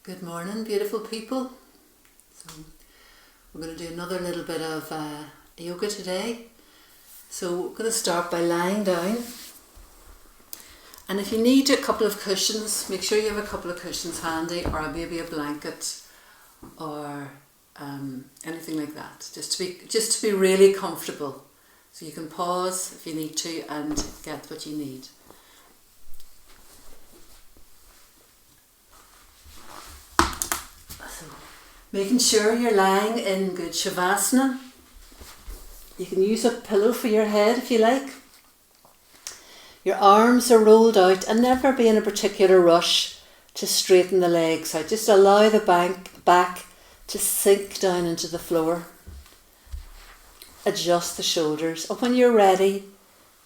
Good morning, beautiful people. So we're going to do another little bit of yoga today. So we're going to start by lying down. And if you need a couple of cushions, make sure you have a couple of cushions handy, or maybe a blanket, or anything like that. Just to be really comfortable. So you can pause if you need to and get what you need. Making sure you're lying in good shavasana. You can use a pillow for your head if you like. Your arms are rolled out and never be in a particular rush to straighten the legs out. Just allow the back to sink down into the floor. Adjust the shoulders. And when you're ready,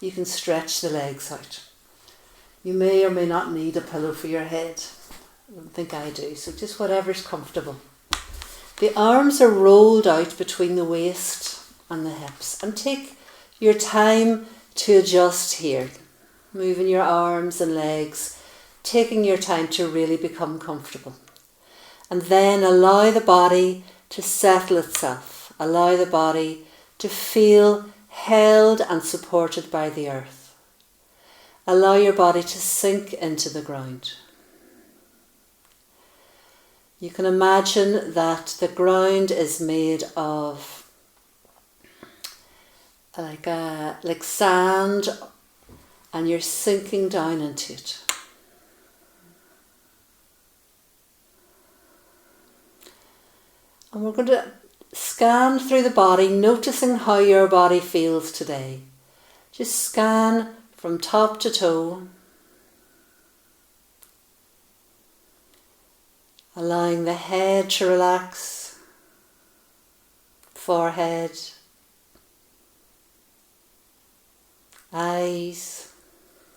you can stretch the legs out. You may or may not need a pillow for your head. I don't think I do. So just whatever's comfortable. The arms are rolled out between the waist and the hips, and take your time to adjust here, moving your arms and legs, taking your time to really become comfortable. And then allow the body to settle itself, allow the body to feel held and supported by the earth. Allow your body to sink into the ground. You can imagine that the ground is made of like sand, and you're sinking down into it. And we're going to scan through the body, noticing how your body feels today. Just scan from top to toe. Allowing the head to relax, forehead, eyes,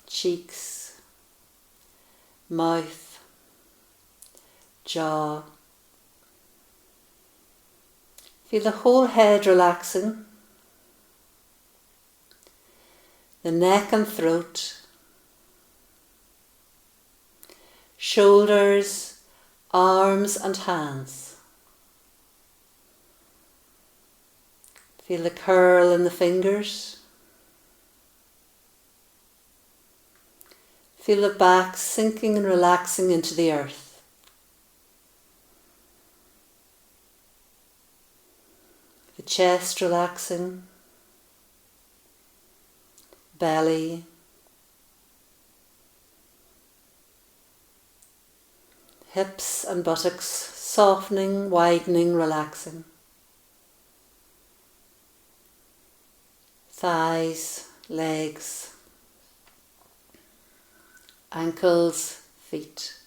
cheeks, mouth, jaw. Feel the whole head relaxing, the neck and throat, shoulders, arms and hands. Feel the curl in the fingers. Feel the back sinking and relaxing into the earth. The chest relaxing. Belly. Hips and buttocks softening, widening, relaxing. Thighs, legs, ankles, feet.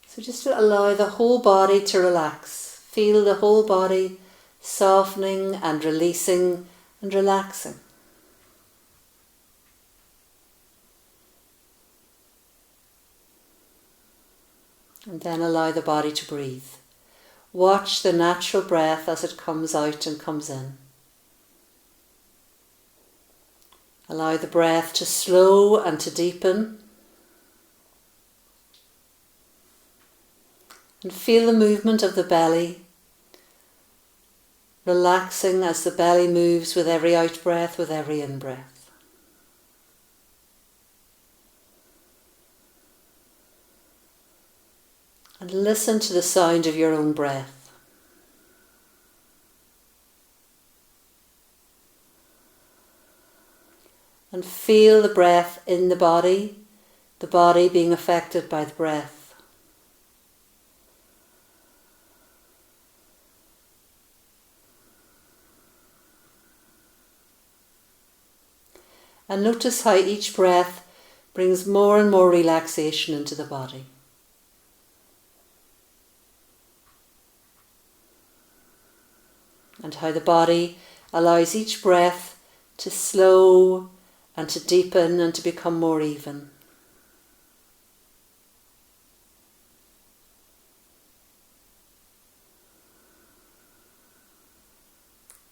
So just to allow the whole body to relax. Feel the whole body softening and releasing and relaxing. And then allow the body to breathe. Watch the natural breath as it comes out and comes in. Allow the breath to slow and to deepen. And feel the movement of the belly, relaxing as the belly moves with every out-breath, with every in-breath. And listen to the sound of your own breath. And feel the breath in the body being affected by the breath. And notice how each breath brings more and more relaxation into the body. And how the body allows each breath to slow and to deepen and to become more even.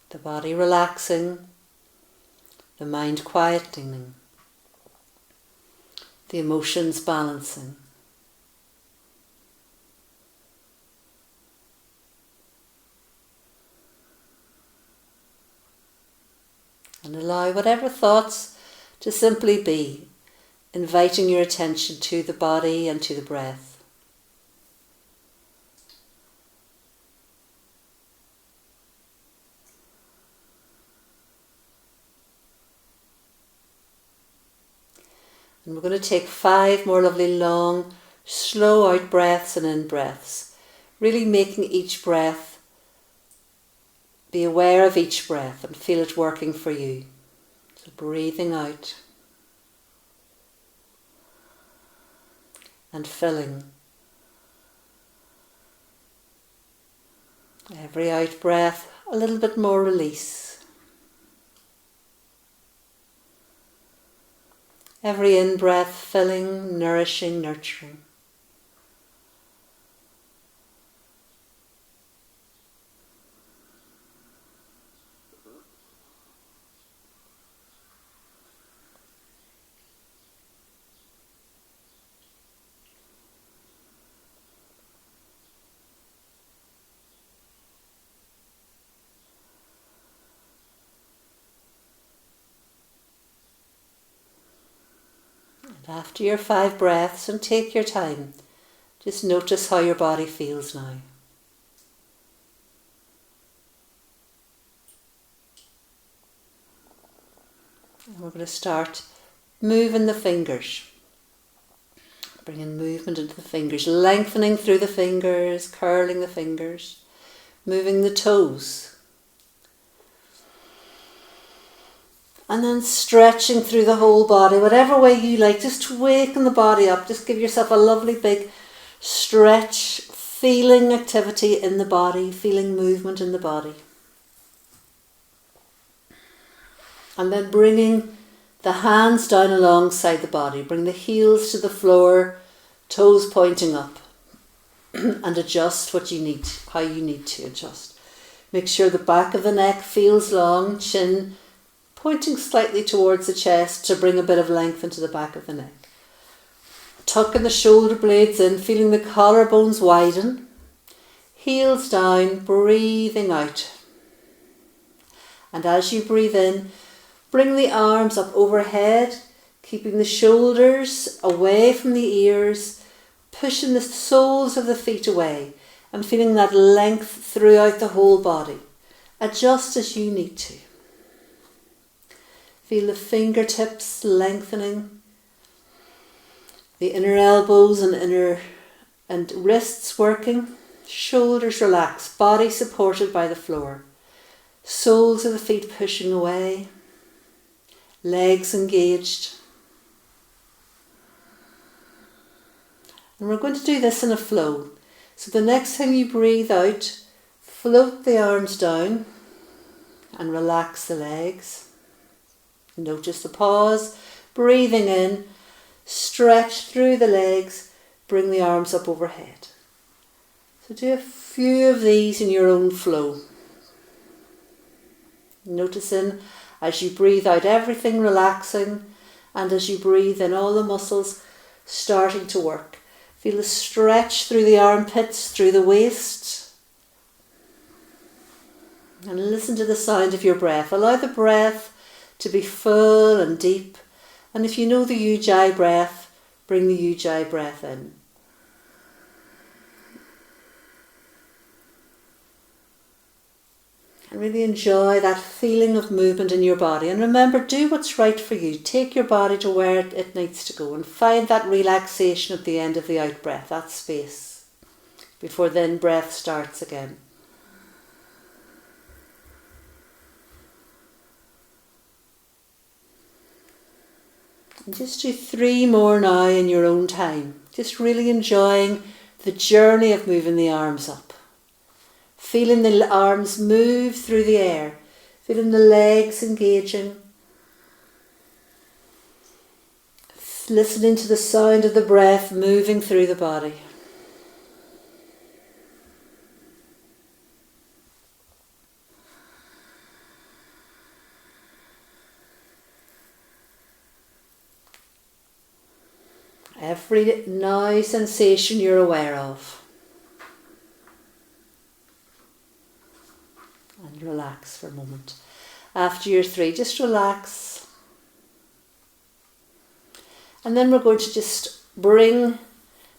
The body relaxing, the mind quietening, the emotions balancing. allow whatever thoughts to simply be, inviting your attention to the body and to the breath. And we're going to take 5 more lovely long, slow out breaths and in breaths. Really making each breath, be aware of each breath and feel it working for you. So breathing out and filling. Every out breath, a little bit more release. Every in-breath filling, nourishing, nurturing. After your 5 breaths, and take your time, just notice how your body feels now. And we're going to start moving the fingers. Bringing movement into the fingers, lengthening through the fingers, curling the fingers, moving the toes. And then stretching through the whole body, whatever way you like, just to waken the body up. Just give yourself a lovely big stretch, feeling activity in the body, feeling movement in the body. And then bringing the hands down alongside the body. Bring the heels to the floor, toes pointing up. And adjust what you need, how you need to adjust. Make sure the back of the neck feels long, chin pointing slightly towards the chest to bring a bit of length into the back of the neck. Tucking the shoulder blades in, feeling the collarbones widen. Heels down, breathing out. And as you breathe in, bring the arms up overhead, keeping the shoulders away from the ears, pushing the soles of the feet away and feeling that length throughout the whole body. Adjust as you need to. Feel the fingertips lengthening, the inner elbows and wrists working, shoulders relaxed, body supported by the floor, soles of the feet pushing away, legs engaged. And we're going to do this in a flow. So the next time you breathe out, float the arms down and relax the legs. Notice the pause, breathing in, stretch through the legs, bring the arms up overhead. So do a few of these in your own flow. Noticing as you breathe out everything relaxing, and as you breathe in all the muscles starting to work. Feel the stretch through the armpits, through the waist. And listen to the sound of your breath. Allow the breath to be full and deep. And if you know the Ujjayi breath, bring the Ujjayi breath in. And really enjoy that feeling of movement in your body. And remember, do what's right for you. Take your body to where it needs to go and find that relaxation at the end of the out breath, that space, before the in breath starts again. And just do 3 more now in your own time. Just really enjoying the journey of moving the arms up. Feeling the arms move through the air. Feeling the legs engaging. Listening to the sound of the breath moving through the body. Every now sensation you're aware of. And relax for a moment. After you're 3, just relax. And then we're going to just bring,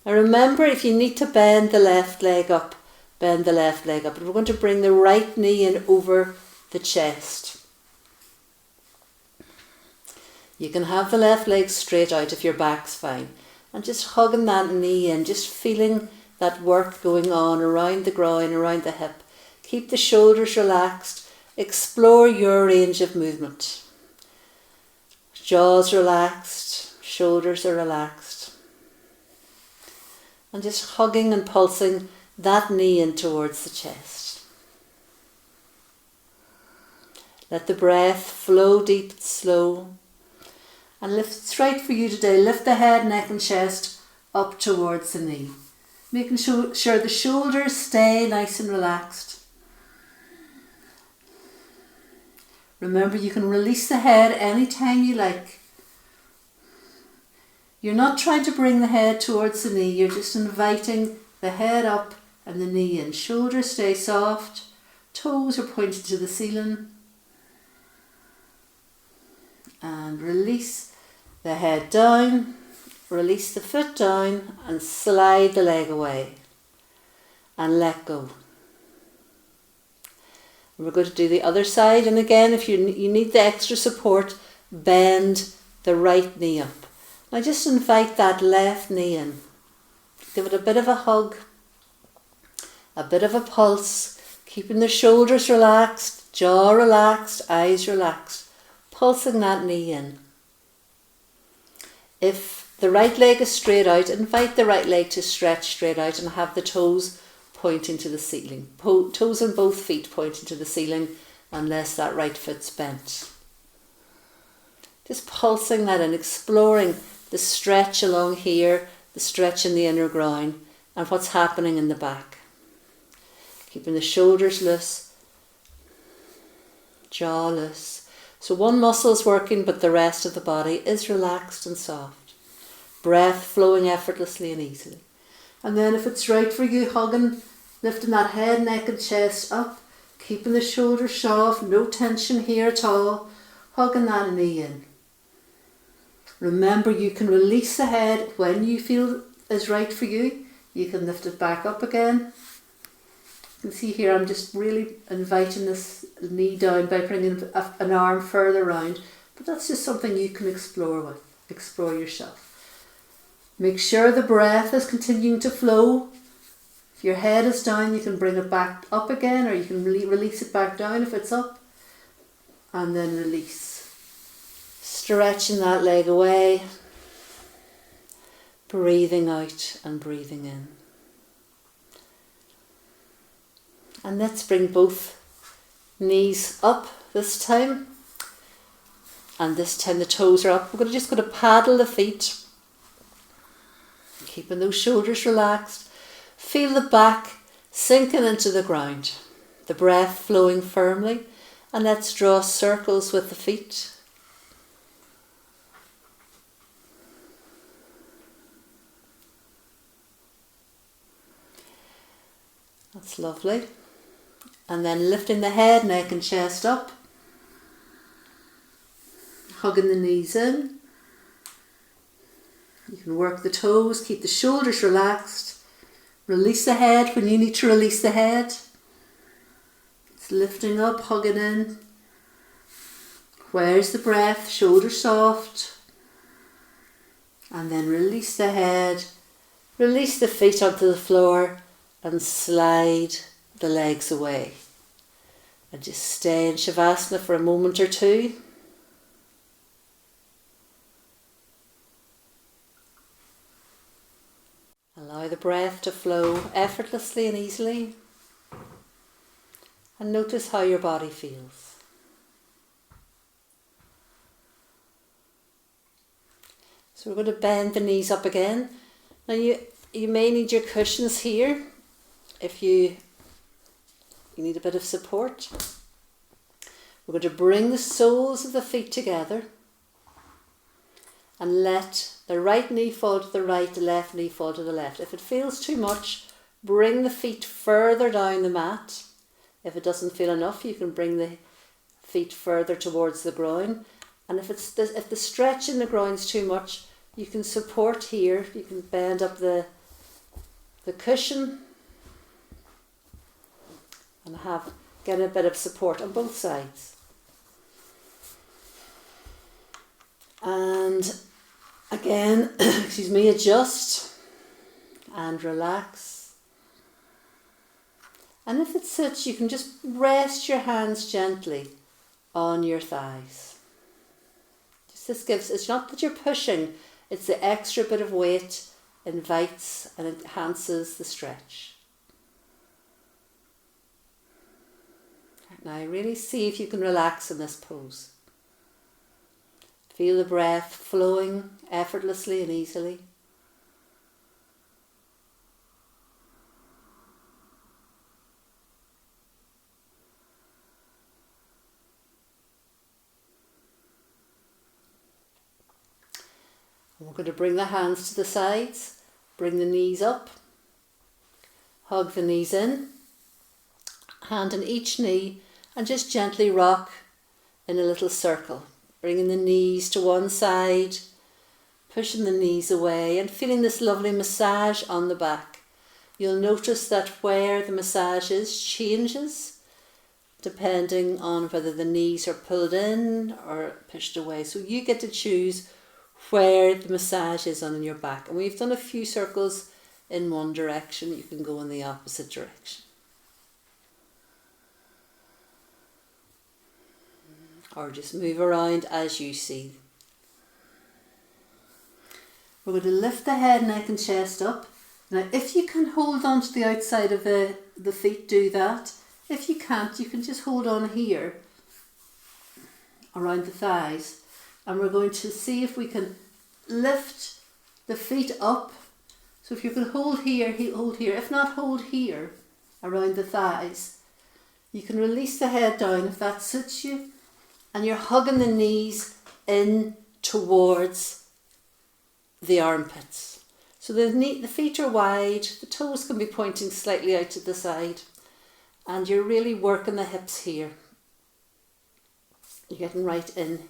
and remember, if you need to bend the left leg up, bend the left leg up. But we're going to bring the right knee in over the chest. You can have the left leg straight out if your back's fine. And just hugging that knee in, just feeling that work going on around the groin, around the hip. Keep the shoulders relaxed. Explore your range of movement. Jaws relaxed, shoulders are relaxed. And just hugging and pulsing that knee in towards the chest. Let the breath flow deep and slow. And it's right for you today. Lift the head, neck and chest up towards the knee. Making sure the shoulders stay nice and relaxed. Remember, you can release the head anytime you like. You're not trying to bring the head towards the knee. You're just inviting the head up and the knee in. Shoulders stay soft. Toes are pointed to the ceiling. And release the head down, release the foot down and slide the leg away and let go. And we're going to do the other side, and again, if you need the extra support, bend the right knee up. Now just invite that left knee in. Give it a bit of a hug, a bit of a pulse, keeping the shoulders relaxed, jaw relaxed, eyes relaxed. Pulsing that knee in. If the right leg is straight out, invite the right leg to stretch straight out and have the toes pointing to the ceiling. Toes on both feet pointing to the ceiling unless that right foot's bent. Just pulsing that in, exploring the stretch along here, the stretch in the inner groin and what's happening in the back. Keeping the shoulders loose, jaw loose. So one muscle is working, but the rest of the body is relaxed and soft. Breath flowing effortlessly and easily. And then if it's right for you, hugging, lifting that head, neck and chest up, keeping the shoulders soft, no tension here at all, hugging that knee in. Remember, you can release the head when you feel is right for you. You can lift it back up again. You can see here I'm just really inviting this knee down by bringing an arm further round, but that's just something you can explore yourself. Make sure the breath is continuing to flow. If your head is down, you can bring it back up again, or you can release it back down if it's up, and then release. Stretching that leg away, breathing out and breathing in. And let's bring both knees up this time. And this time the toes are up. We're just going to paddle the feet. Keeping those shoulders relaxed. Feel the back sinking into the ground. The breath flowing firmly. And let's draw circles with the feet. That's lovely. And then lifting the head, neck and chest up. Hugging the knees in. You can work the toes, keep the shoulders relaxed. Release the head when you need to release the head. It's lifting up, hugging in. Where's the breath? Shoulders soft. And then release the head. Release the feet onto the floor and slide the legs away. And just stay in Shavasana for a moment or two. Allow the breath to flow effortlessly and easily. And notice how your body feels. So we're going to bend the knees up again. Now you may need your cushions here if you need a bit of support. We're going to bring the soles of the feet together and let the right knee fall to the right, the left knee fall to the left. If it feels too much, bring the feet further down the mat. If it doesn't feel enough, you can bring the feet further towards the groin. And if the stretch in the groin is too much, you can support here. You can bend up the cushion and get a bit of support on both sides. And again, adjust and relax. And if it suits, you can just rest your hands gently on your thighs. It's not that you're pushing, it's the extra bit of weight invites and enhances the stretch. Now really see if you can relax in this pose. Feel the breath flowing effortlessly and easily. We're going to bring the hands to the sides, bring the knees up, hug the knees in, hand on each knee, and just gently rock in a little circle, bringing the knees to one side, pushing the knees away and feeling this lovely massage on the back. You'll notice that where the massage is changes depending on whether the knees are pulled in or pushed away. So you get to choose where the massage is on your back. And we've done a few circles in one direction. You can go in the opposite direction. Or just move around as you see. We're going to lift the head, neck and chest up. Now if you can hold on to the outside of the feet, do that. If you can't, you can just hold on here around the thighs. And we're going to see if we can lift the feet up. So if you can hold here, hold here. If not, hold here around the thighs. You can release the head down if that suits you. And you're hugging the knees in towards the armpits. So the feet are wide, the toes can be pointing slightly out to the side. And you're really working the hips here. You're getting right in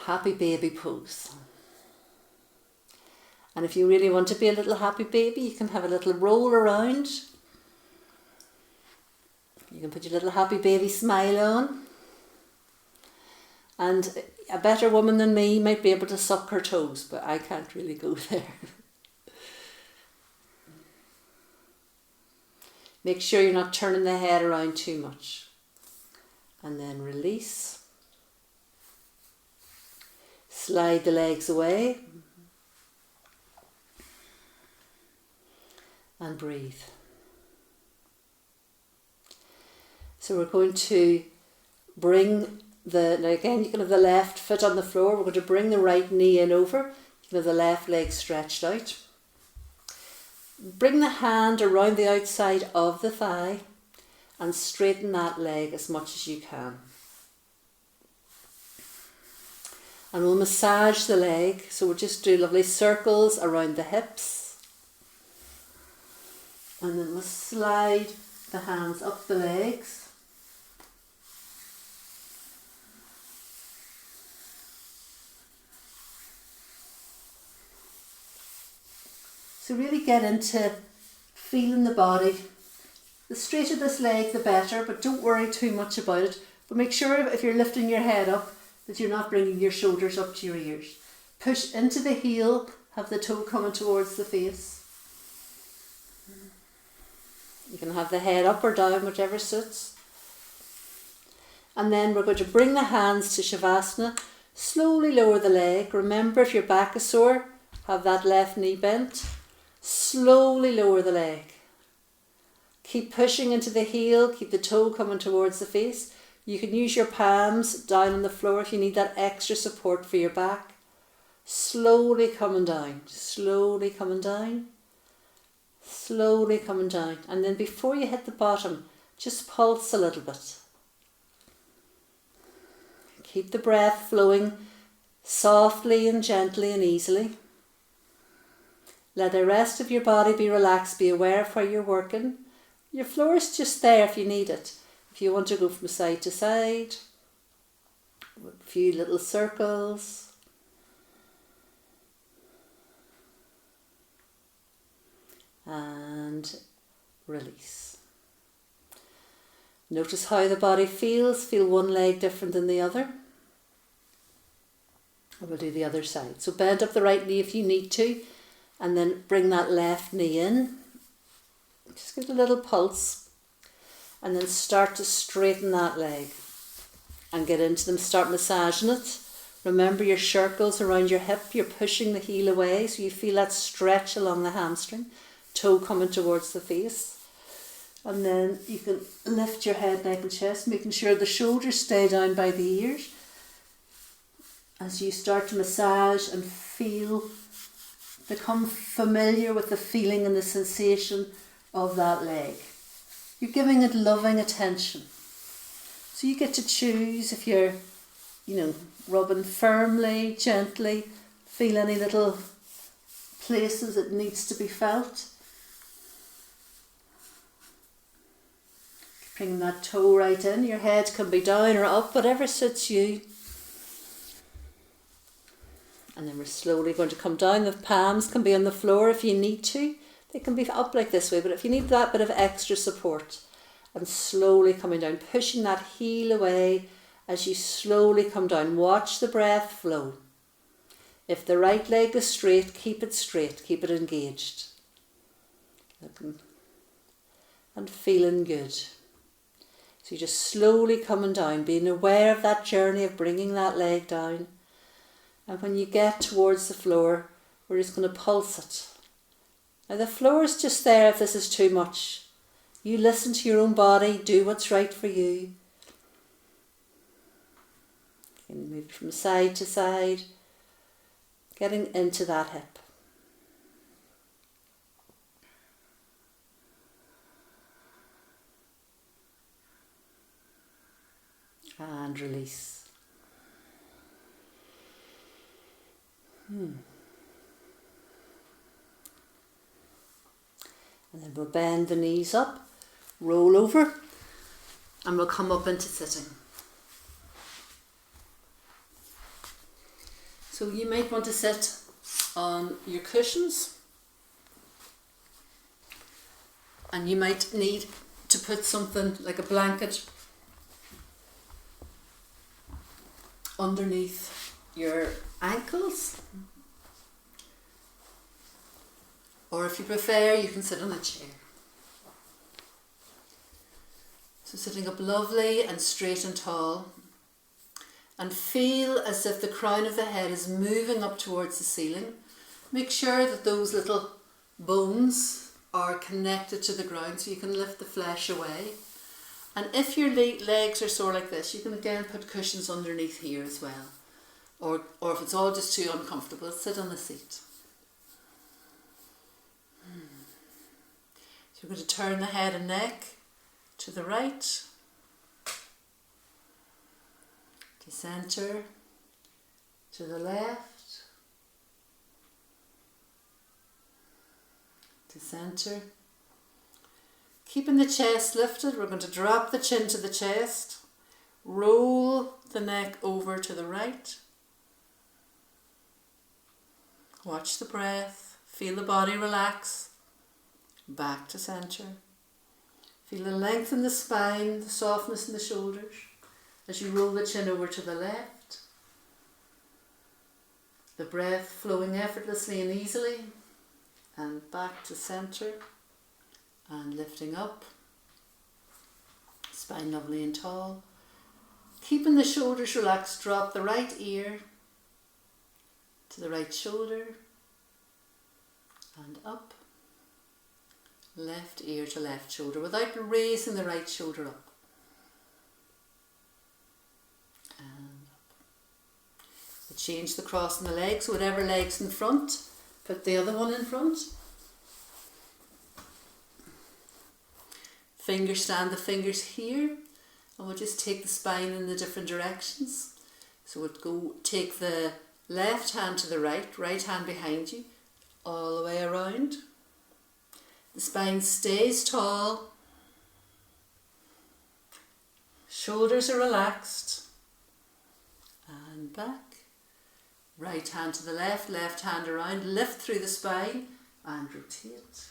happy baby pose. And if you really want to be a little happy baby, you can have a little roll around. You can put your little happy baby smile on. And a better woman than me might be able to suck her toes, but I can't really go there. Make sure you're not turning the head around too much. And then release. Slide the legs away. And breathe. So we're going to bring now again, you can have the left foot on the floor. We're going to bring the right knee in over. You can have the left leg stretched out. Bring the hand around the outside of the thigh and straighten that leg as much as you can. And we'll massage the leg. So we'll just do lovely circles around the hips. And then we'll slide the hands up the legs. So really get into feeling the body. The straighter this leg, the better, but don't worry too much about it. But make sure if you're lifting your head up that you're not bringing your shoulders up to your ears. Push into the heel, have the toe coming towards the face. You can have the head up or down, whichever suits. And then we're going to bring the hands to Shavasana. Slowly lower the leg. Remember, if your back is sore, have that left knee bent. Slowly lower the leg. Keep pushing into the heel, keep the toe coming towards the face. You can use your palms down on the floor if you need that extra support for your back. Slowly coming down, slowly coming down, slowly coming down. And then before you hit the bottom, just pulse a little bit. Keep the breath flowing softly and gently and easily. Let the rest of your body be relaxed. Be aware of where you're working. Your floor is just there if you need it. If you want to go from side to side, a few little circles. And release. Notice how the body feels. Feel one leg different than the other. And we'll do the other side. So bend up the right knee if you need to, and then bring that left knee in. Just give it a little pulse, and then start to straighten that leg and get into them. Start massaging it. Remember your circles around your hip. You're pushing the heel away, so you feel that stretch along the hamstring. Toe coming towards the face. And then you can lift your head, neck and chest, making sure the shoulders stay down by the ears. As you start to massage and feel, become familiar with the feeling and the sensation of that leg. You're giving it loving attention. So you get to choose if you're, rubbing firmly, gently, feel any little places it needs to be felt. Bring that toe right in. Your head can be down or up, whatever suits you. And then we're slowly going to come down. The palms can be on the floor if you need to. They can be up like this way, but if you need that bit of extra support, and slowly coming down, pushing that heel away as you slowly come down. Watch the breath flow. If the right leg is straight, keep it engaged. Looking and feeling good. So you're just slowly coming down, being aware of that journey of bringing that leg down. And when you get towards the floor, we're just going to pulse it. Now the floor is just there if this is too much. You listen to your own body, do what's right for you. You can move from side to side, getting into that hip. And release. And then we'll bend the knees up, roll over, and we'll come up into sitting. So you might want to sit on your cushions, and you might need to put something like a blanket underneath your ankles. Or if you prefer, you can sit on a chair. So sitting up lovely and straight and tall. And feel as if the crown of the head is moving up towards the ceiling. Make sure that those little bones are connected to the ground so you can lift the flesh away. And if your legs are sore like this, you can again put cushions underneath here as well. Or if it's all just too uncomfortable, sit on the seat. So you're going to turn the head and neck to the right, to centre, to the left, to centre. Keeping the chest lifted, we're going to drop the chin to the chest, roll the neck over to the right. Watch the breath, feel the body relax. Back to centre. Feel the length in the spine, the softness in the shoulders as you roll the chin over to the left. The breath flowing effortlessly and easily. And back to centre. And lifting up. Spine lovely and tall. Keeping the shoulders relaxed, drop the right ear to the right shoulder. And up. Left ear to left shoulder without raising the right shoulder up. And up. We'll change the cross in the legs, so whatever leg's in front, put the other one in front. Stand the fingers here, and we'll just take the spine in the different directions. So we'll take the left hand to the right hand behind you, all the way around. The spine stays tall, Shoulders are relaxed. And back. Right hand to the left, left hand around, lift through the spine and rotate.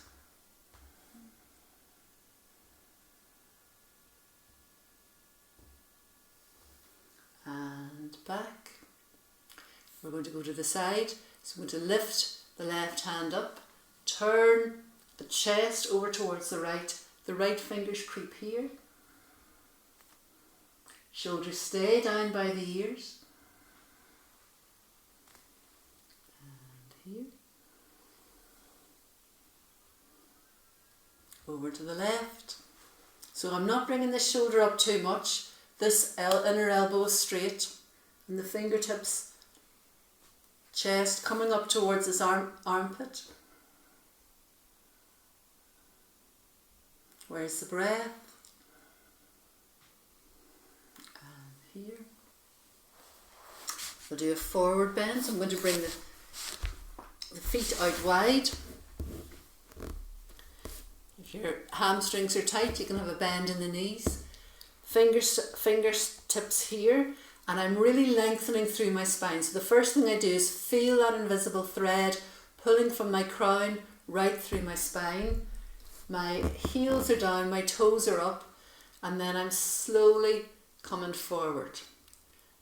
And back. We're going to go to the side. So we're going to lift the left hand up, turn the chest over towards the right fingers creep here. Shoulders stay down by the ears. And here. Over to the left. So I'm not bringing this shoulder up too much. This inner elbow is straight and the fingertips, chest coming up towards this armpit. Where's the breath? And here. We'll do a forward bend. So I'm going to bring the feet out wide. If your hamstrings are tight, you can have a bend in the knees. Fingertips here, and I'm really lengthening through my spine. So the first thing I do is feel that invisible thread pulling from my crown right through my spine. My heels are down, my toes are up, and then I'm slowly coming forward.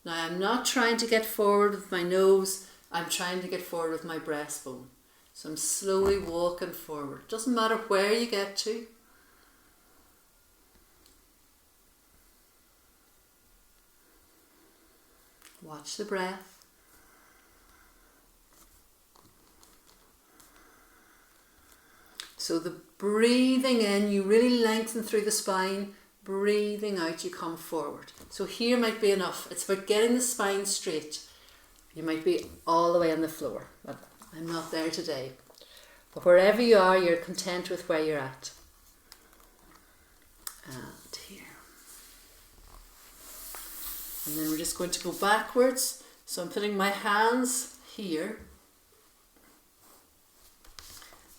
Now I'm not trying to get forward with my nose, I'm trying to get forward with my breastbone. So I'm slowly walking forward. Doesn't matter where you get to. Watch the breath. So the breathing in, you really lengthen through the spine. Breathing out, you come forward. So here might be enough. It's about getting the spine straight. You might be all the way on the floor. But I'm not there today. But wherever you are, you're content with where you're at. And here. And then we're just going to go backwards. So I'm putting my hands here,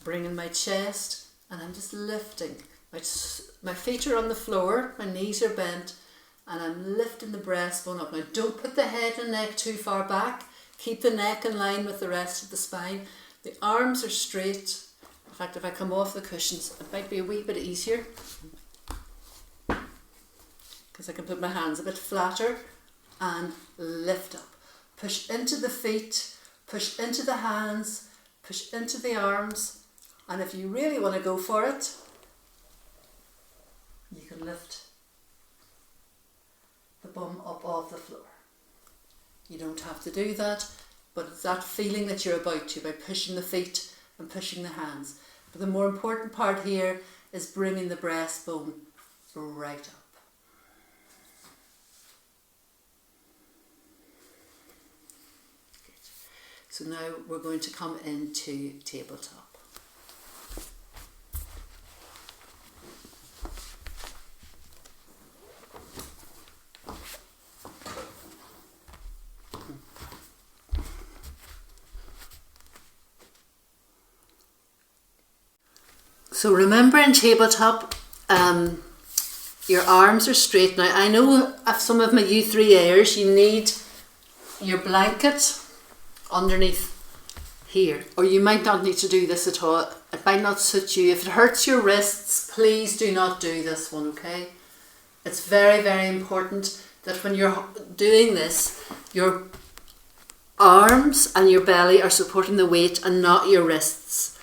bringing my chest, and I'm just lifting. My feet are on the floor, my knees are bent, and I'm lifting the breastbone up. Now don't put the head and neck too far back. Keep the neck in line with the rest of the spine. The arms are straight. In fact, if I come off the cushions, it might be a wee bit easier because I can put my hands a bit flatter and lift up. Push into the feet, push into the hands, push into the arms, and if you really want to go for it, you can lift the bum up off the floor. You don't have to do that, but it's that feeling that you're about to by pushing the feet and pushing the hands. But the more important part here is bringing the breastbone right up. So now we're going to come into tabletop. So remember in tabletop, your arms are straight. Now I know if some of my U3Ers, you need your blanket underneath here, or you might not need to do this at all. It might not suit you. If it hurts your wrists, please do not do this one, okay? It's very, very important that when you're doing this, your arms and your belly are supporting the weight and not your wrists.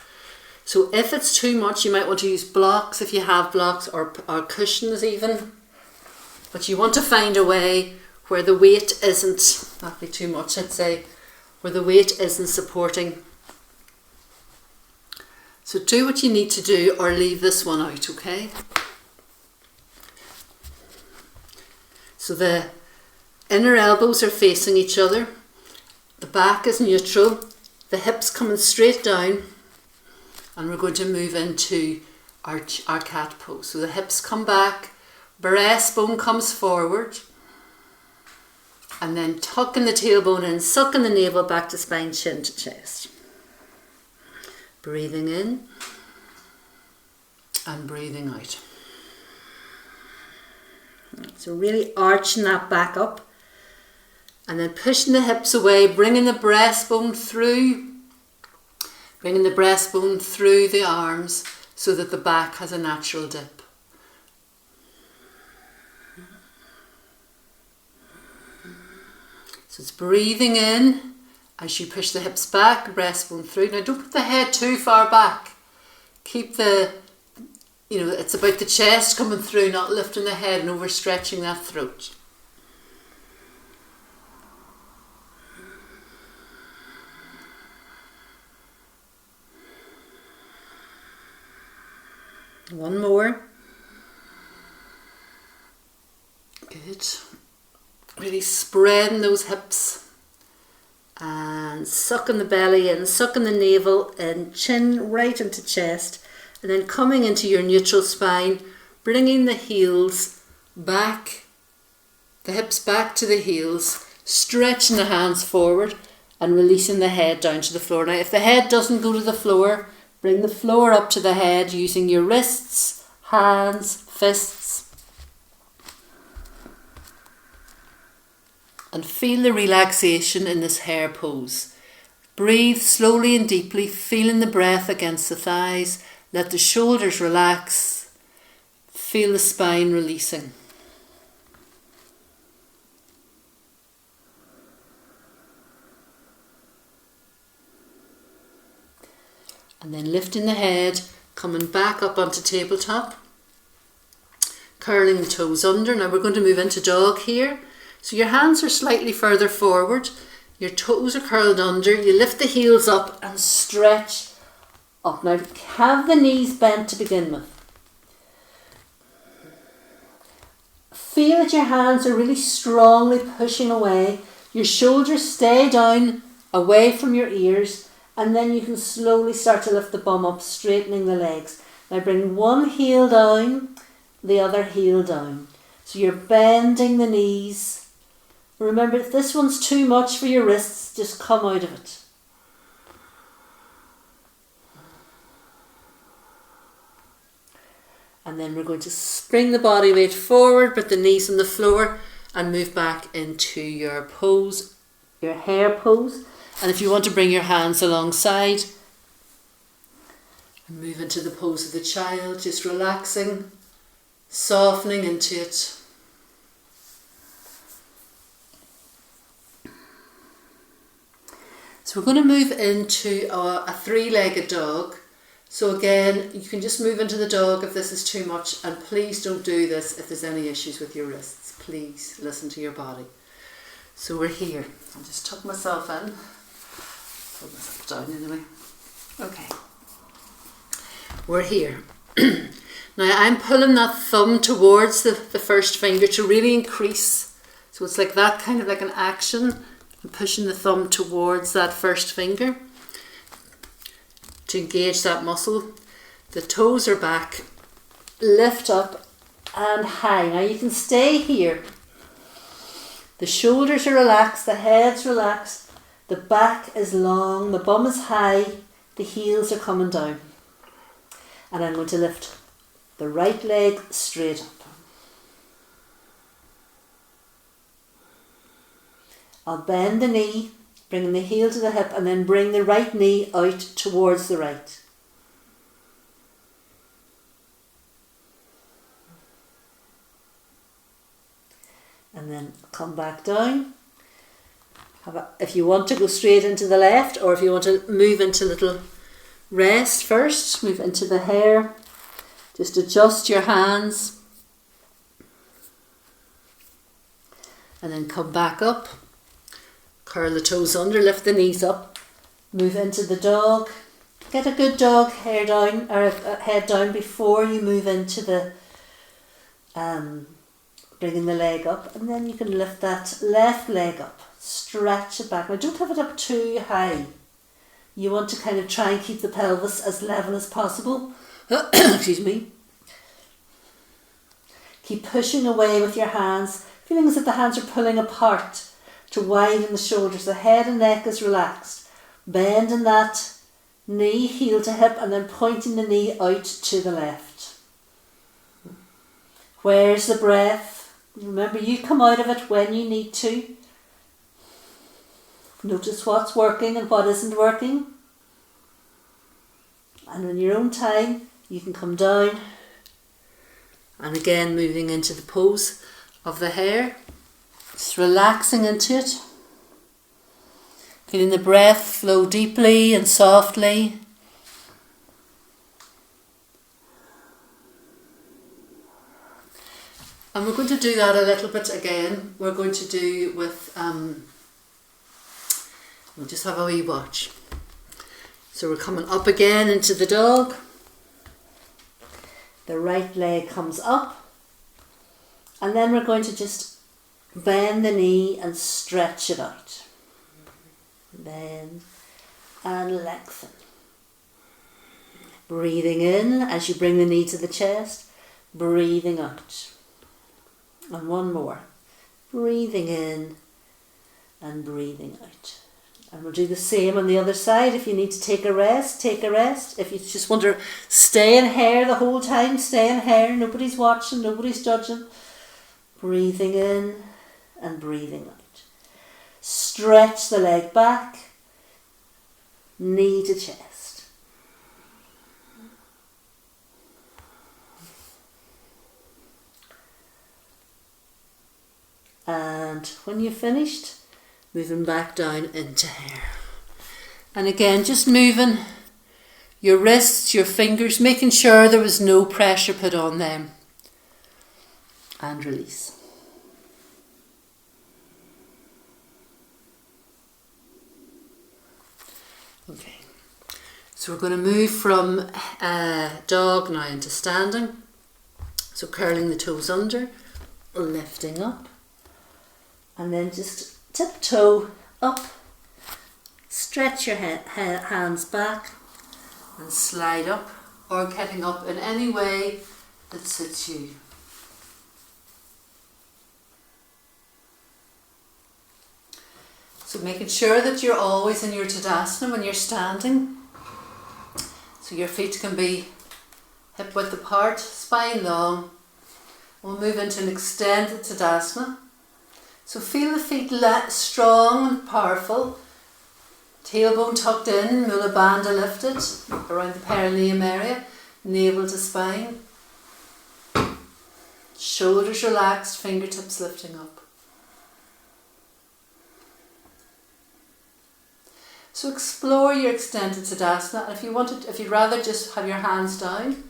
So if it's too much, you might want to use blocks if you have blocks, or cushions even. But you want to find a way where the weight isn't, not be too much, I'd say, where the weight isn't supporting. So do what you need to do or leave this one out, okay? So the inner elbows are facing each other. The back is neutral. The hips coming straight down. And we're going to move into our cat pose. So the hips come back, breastbone comes forward, and then tucking the tailbone in, sucking the navel back to spine, chin to chest. Breathing in and breathing out. So really arching that back up. And then pushing the hips away, bringing the breastbone through. Bringing the breastbone through the arms so that the back has a natural dip. So it's breathing in as you push the hips back, breastbone through. Now don't put the head too far back. Keep the, it's about the chest coming through, not lifting the head and overstretching that throat. One more. Good. Really spreading those hips and sucking the belly in, sucking the navel in, chin right into chest, and then coming into your neutral spine, bringing the heels back, the hips back to the heels, stretching the hands forward and releasing the head down to the floor. Now if the head doesn't go to the floor, bring the floor up to the head using your wrists, hands, fists. And feel the relaxation in this hare pose. Breathe slowly and deeply, feeling the breath against the thighs. Let the shoulders relax. Feel the spine releasing. And then lifting the head, coming back up onto tabletop. Curling the toes under. Now we're going to move into dog here. So your hands are slightly further forward, your toes are curled under, you lift the heels up and stretch up. Now have the knees bent to begin with. Feel that your hands are really strongly pushing away, your shoulders stay down away from your ears, and then you can slowly start to lift the bum up, straightening the legs. Now bring one heel down, the other heel down. So you're bending the knees. Remember, if this one's too much for your wrists, just come out of it. And then we're going to spring the body weight forward, put the knees on the floor and move back into your pose, your hare pose. And if you want to bring your hands alongside, and move into the pose of the child, just relaxing, softening into it. So we're going to move into a three-legged dog. So again, you can just move into the dog if this is too much, and please don't do this if there's any issues with your wrists. Please listen to your body. So we're here. I'll just tuck myself in. Put myself down anyway. Okay. We're here. Now I'm pulling that thumb towards the first finger to really increase. So it's like that, kind of like an action. I'm pushing the thumb towards that first finger to engage that muscle. The toes are back, lift up and high. Now you can stay here. The shoulders are relaxed, the head's relaxed, the back is long, the bum is high, the heels are coming down. And I'm going to lift the right leg straight up. I'll bend the knee, bringing the heel to the hip, and then bring the right knee out towards the right. And then come back down. If you want to go straight into the left, or if you want to move into a little rest first, move into the hare. Just adjust your hands. And then come back up. Curl the toes under, lift the knees up, move into the dog. Get a good dog hair down or head down before you move into the bringing the leg up, and then you can lift that left leg up, stretch it back. Now don't have it up too high. You want to kind of try and keep the pelvis as level as possible. Excuse me. Keep pushing away with your hands, feeling as if the hands are pulling apart to widen the shoulders. The head and neck is relaxed. Bending that knee, heel to hip, and then pointing the knee out to the left. Where's the breath? Remember, you come out of it when you need to. Notice what's working and what isn't working. And in your own time, you can come down. And again, moving into the pose of the hare. Just relaxing into it. Feeling the breath flow deeply and softly. And we're going to do that a little bit again. We're going to do with, we'll just have a wee watch. So we're coming up again into the dog. The right leg comes up. And then we're going to just bend the knee and stretch it out. Bend and lengthen. Breathing in as you bring the knee to the chest. Breathing out. And one more. Breathing in and breathing out. And we'll do the same on the other side. If you need to take a rest, take a rest. If you just want to stay in hare the whole time, stay in hare. Nobody's watching, nobody's judging. Breathing in and breathing out. Stretch the leg back, knee to chest. And when you're finished, moving back down into hare. And again, just moving your wrists, your fingers, making sure there was no pressure put on them. And release. Okay, so we're going to move from dog now into standing. So curling the toes under, lifting up, and then just tiptoe up, stretch your hands back and slide up, or getting up in any way that suits you. So making sure that you're always in your Tadasana when you're standing. So your feet can be hip width apart, spine long. We'll move into an extended Tadasana. So feel the feet strong and powerful. Tailbone tucked in, Mula Bandha lifted around the perineum area, navel to spine. Shoulders relaxed, fingertips lifting up. So explore your extended Tadasana, and if you'd rather just have your hands down,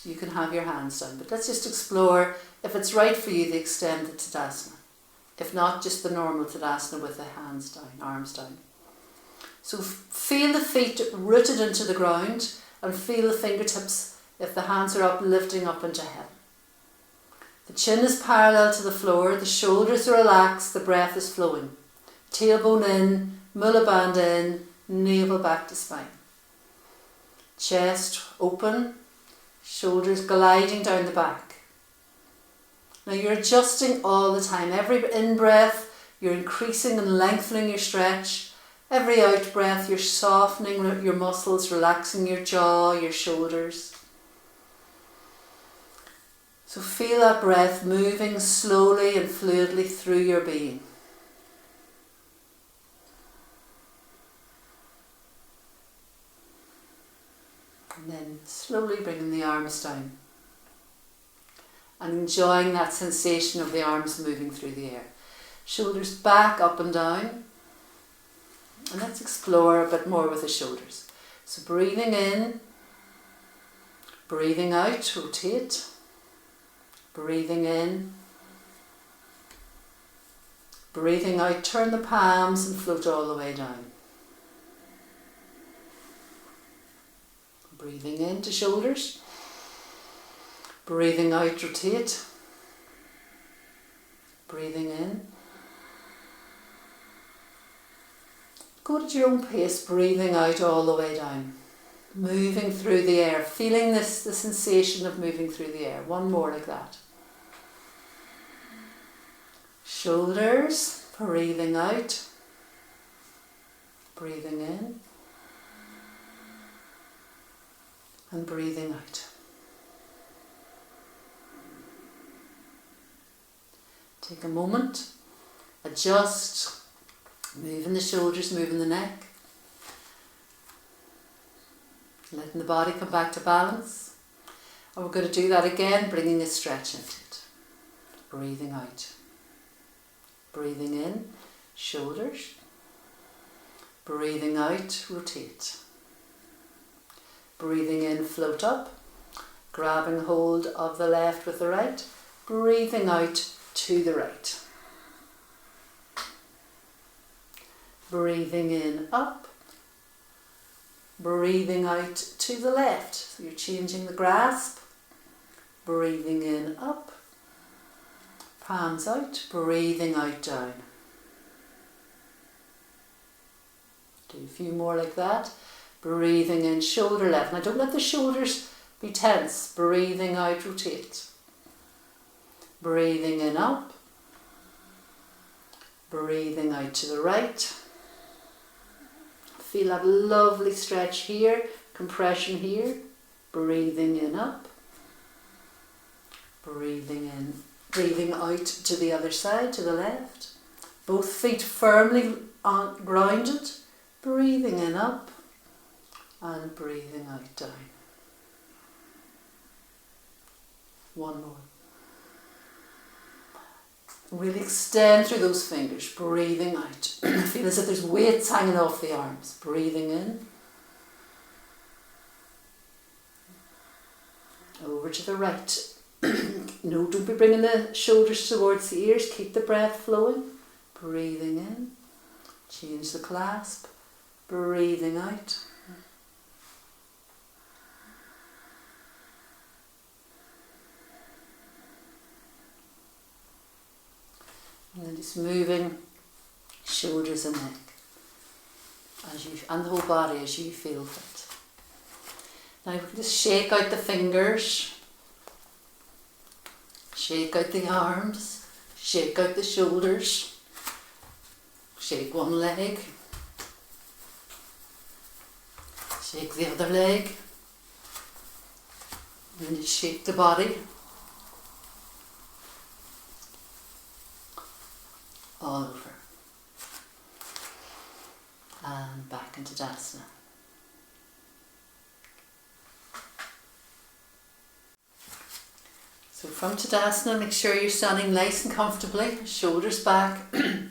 you can have your hands down. But let's just explore, if it's right for you, the extended Tadasana. If not, just the normal Tadasana with the hands down, arms down. So feel the feet rooted into the ground, and feel the fingertips, if the hands are up, lifting up into heaven. The chin is parallel to the floor, the shoulders are relaxed, the breath is flowing. Tailbone in, Mula Bandha in, navel back to spine. Chest open, shoulders gliding down the back. Now you're adjusting all the time. Every in-breath, you're increasing and lengthening your stretch. Every out-breath, you're softening your muscles, relaxing your jaw, your shoulders. So feel that breath moving slowly and fluidly through your being. And then slowly bringing the arms down. And enjoying that sensation of the arms moving through the air. Shoulders back, up and down. And let's explore a bit more with the shoulders. So breathing in, breathing out, rotate. Breathing in, breathing out, turn the palms and float all the way down. Breathing into shoulders. Breathing out, rotate. Breathing in. Go at your own pace, breathing out all the way down. Moving through the air, feeling the sensation of moving through the air. One more like that. Shoulders, breathing out. Breathing in. And breathing out. Take a moment, adjust, moving the shoulders, moving the neck, letting the body come back to balance. And we're going to do that again, bringing a stretch into it. Breathing out. Breathing in, shoulders. Breathing out, rotate. Breathing in, float up. Grabbing hold of the left with the right. Breathing out to the right. Breathing in, up. Breathing out to the left. So you're changing the grasp. Breathing in, up. Palms out. Breathing out, down. Do a few more like that. Breathing in, shoulder left. Now don't let the shoulders be tense. Breathing out, rotate. Breathing in, up. Breathing out to the right. Feel that lovely stretch here, compression here. Breathing in, up. Breathing in, breathing out to the other side, to the left. Both feet firmly grounded. Breathing in, up. And breathing out, down. One more. Really extend through those fingers, breathing out. Feel as if there's weights hanging off the arms. Breathing in. Over to the right. No, don't be bringing the shoulders towards the ears. Keep the breath flowing. Breathing in. Change the clasp. Breathing out. And then just moving shoulders and neck and the whole body as you feel fit. Now we can just shake out the fingers, shake out the arms, shake out the shoulders, shake one leg, shake the other leg, and then just shake the body. All over. And back into Tadasana. So from Tadasana, make sure you're standing nice and comfortably, shoulders back. And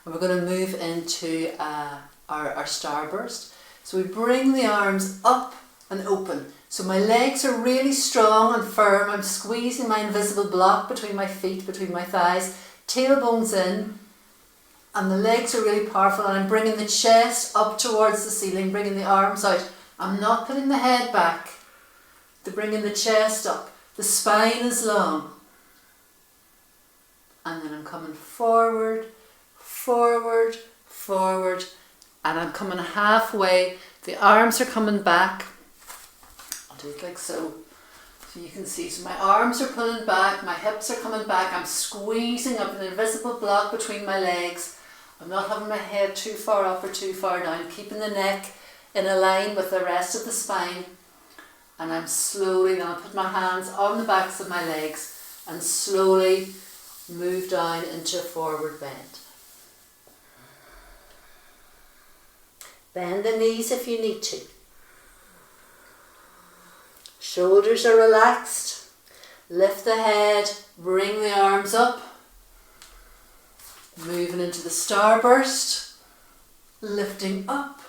we're going to move into our starburst. So we bring the arms up and open. So my legs are really strong and firm. I'm squeezing my invisible block between my feet, between my thighs. Tailbones in, and the legs are really powerful, and I'm bringing the chest up towards the ceiling, bringing the arms out. I'm not putting the head back. They're bringing the chest up. The spine is long. And then I'm coming forward, forward, forward, and I'm coming halfway. The arms are coming back. I'll do it like so. So you can see, so my arms are pulling back, my hips are coming back, I'm squeezing up an invisible block between my legs. I'm not having my head too far up or too far down, keeping the neck in a line with the rest of the spine. And I'm slowly, then I'll put my hands on the backs of my legs and slowly move down into a forward bend. Bend the knees if you need to. Shoulders are relaxed. Lift the head, bring the arms up. Moving into the starburst. Lifting up.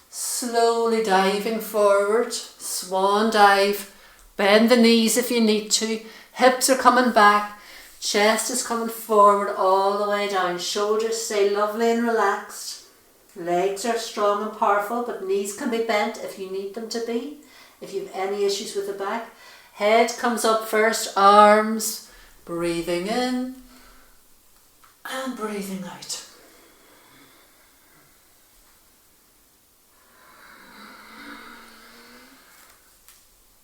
Slowly diving forward. Swan dive. Bend the knees if you need to. Hips are coming back. Chest is coming forward all the way down. Shoulders stay lovely and relaxed. Legs are strong and powerful, but knees can be bent if you need them to be. If you have any issues with the back. Head comes up first, arms, breathing in and breathing out.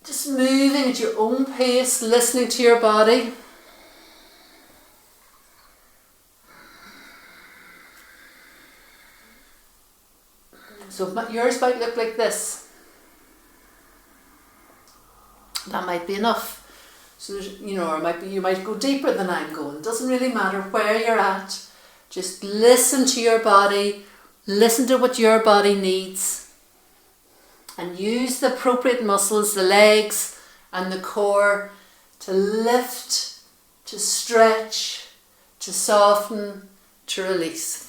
Just moving at your own pace, listening to your body. So yours might look like this. That might be enough. So there's, or you might go deeper than I'm going. It doesn't really matter where you're at. Just listen to your body, listen to what your body needs, and use the appropriate muscles, the legs and the core, to lift, to stretch, to soften, to release.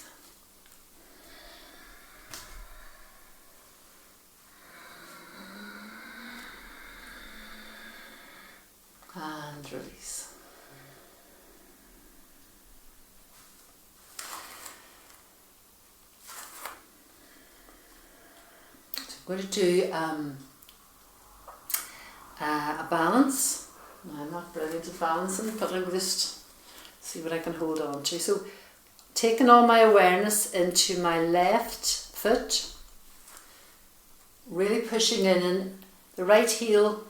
And release. So I'm going to do a balance. I'm not brilliant at balancing, but I'm just see what I can hold on to. So taking all my awareness into my left foot, really pushing in, and the right heel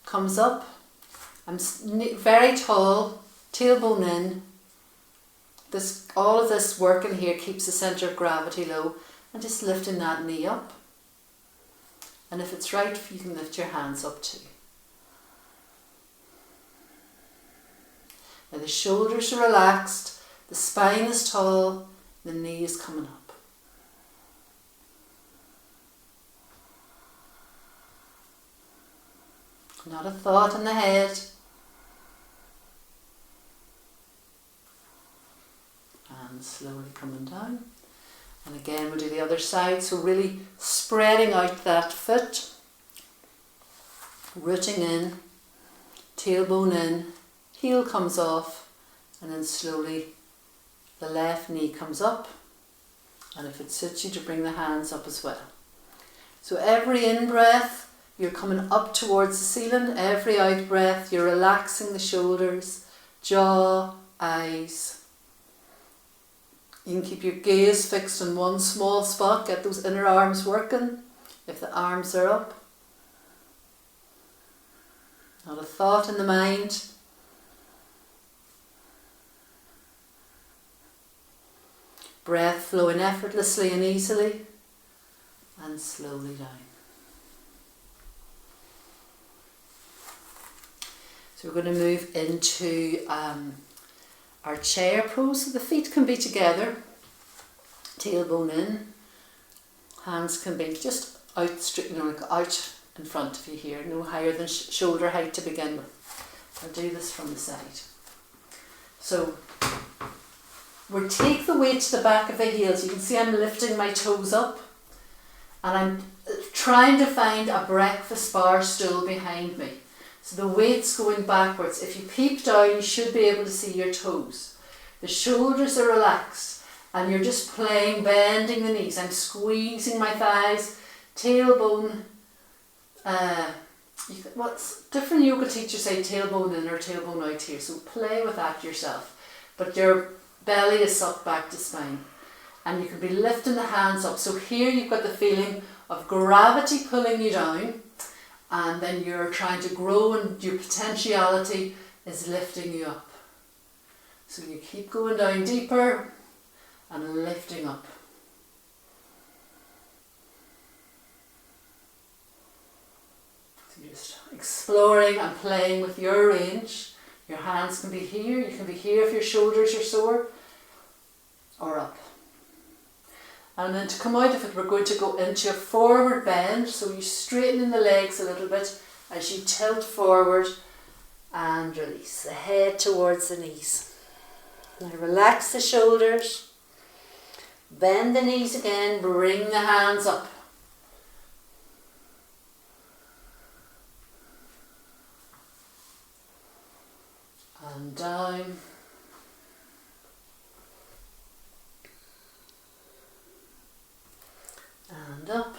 comes up. I'm very tall, tailbone in. All of this work in here keeps the centre of gravity low, and just lifting that knee up. And if it's right, you can lift your hands up too. Now the shoulders are relaxed, the spine is tall, the knee is coming up. Not a thought in the head. And slowly coming down. And again we'll do the other side, so really spreading out that foot, rooting in, tailbone in, heel comes off, and then slowly the left knee comes up, and if it suits you to bring the hands up as well. So every in-breath you're coming up towards the ceiling, every out-breath you're relaxing the shoulders, jaw, eyes. You can keep your gaze fixed on one small spot, get those inner arms working if the arms are up. Not a thought in the mind. Breath flowing effortlessly and easily, and slowly down. So we're going to move into our chair pose. So the feet can be together, tailbone in, hands can be just out, like out in front of you here, no higher than shoulder height to begin with. I'll do this from the side. So we'll take the weight to the back of the heels. You can see I'm lifting my toes up, and I'm trying to find a breakfast bar stool behind me. So the weight's going backwards. If you peep down, you should be able to see your toes. The shoulders are relaxed, and you're just playing, bending the knees. I'm squeezing my thighs, tailbone. Different yoga teachers say tailbone in or tailbone out here, so play with that yourself. But your belly is sucked back to spine, and you can be lifting the hands up. So here you've got the feeling of gravity pulling you down, and then you're trying to grow, and your potentiality is lifting you up. So you keep going down deeper and lifting up. So you're just exploring and playing with your range. Your hands can be here, you can be here if your shoulders are sore, or up. And then to come out of it, we're going to go into a forward bend. So you straighten the legs a little bit as you tilt forward and release the head towards the knees. Now relax the shoulders, bend the knees again, bring the hands up. And down. And up.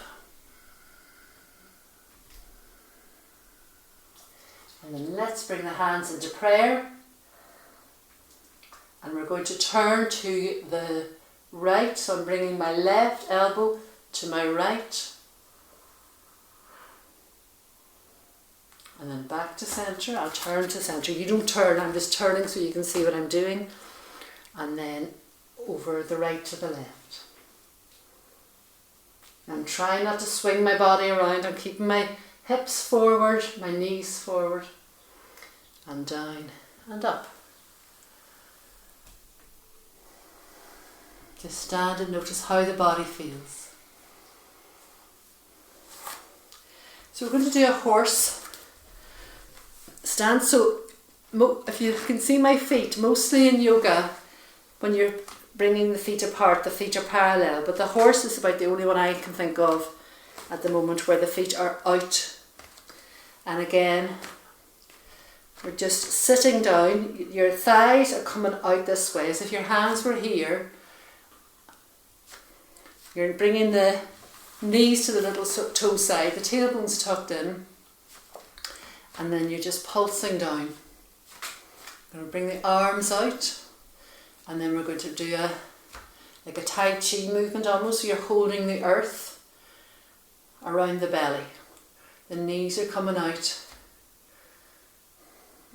And then let's bring the hands into prayer. And we're going to turn to the right. So I'm bringing my left elbow to my right. And then back to centre. I'll turn to centre. You don't turn, I'm just turning so you can see what I'm doing. And then over the right to the left. I'm trying not to swing my body around. I'm keeping my hips forward, my knees forward. and down and up. Just stand and notice how the body feels. So we're going to do a horse stance. So if you can see my feet, mostly in yoga, when you're bringing the feet apart, the feet are parallel, but the horse is about the only one I can think of at the moment where the feet are out. And again, we're just sitting down, your thighs are coming out this way, as if your hands were here. You're bringing the knees to the little toe side, the tailbone's tucked in, and then you're just pulsing down. We're going to bring the arms out, and then we're going to do like a Tai Chi movement almost, so you're holding the earth around the belly. The knees are coming out.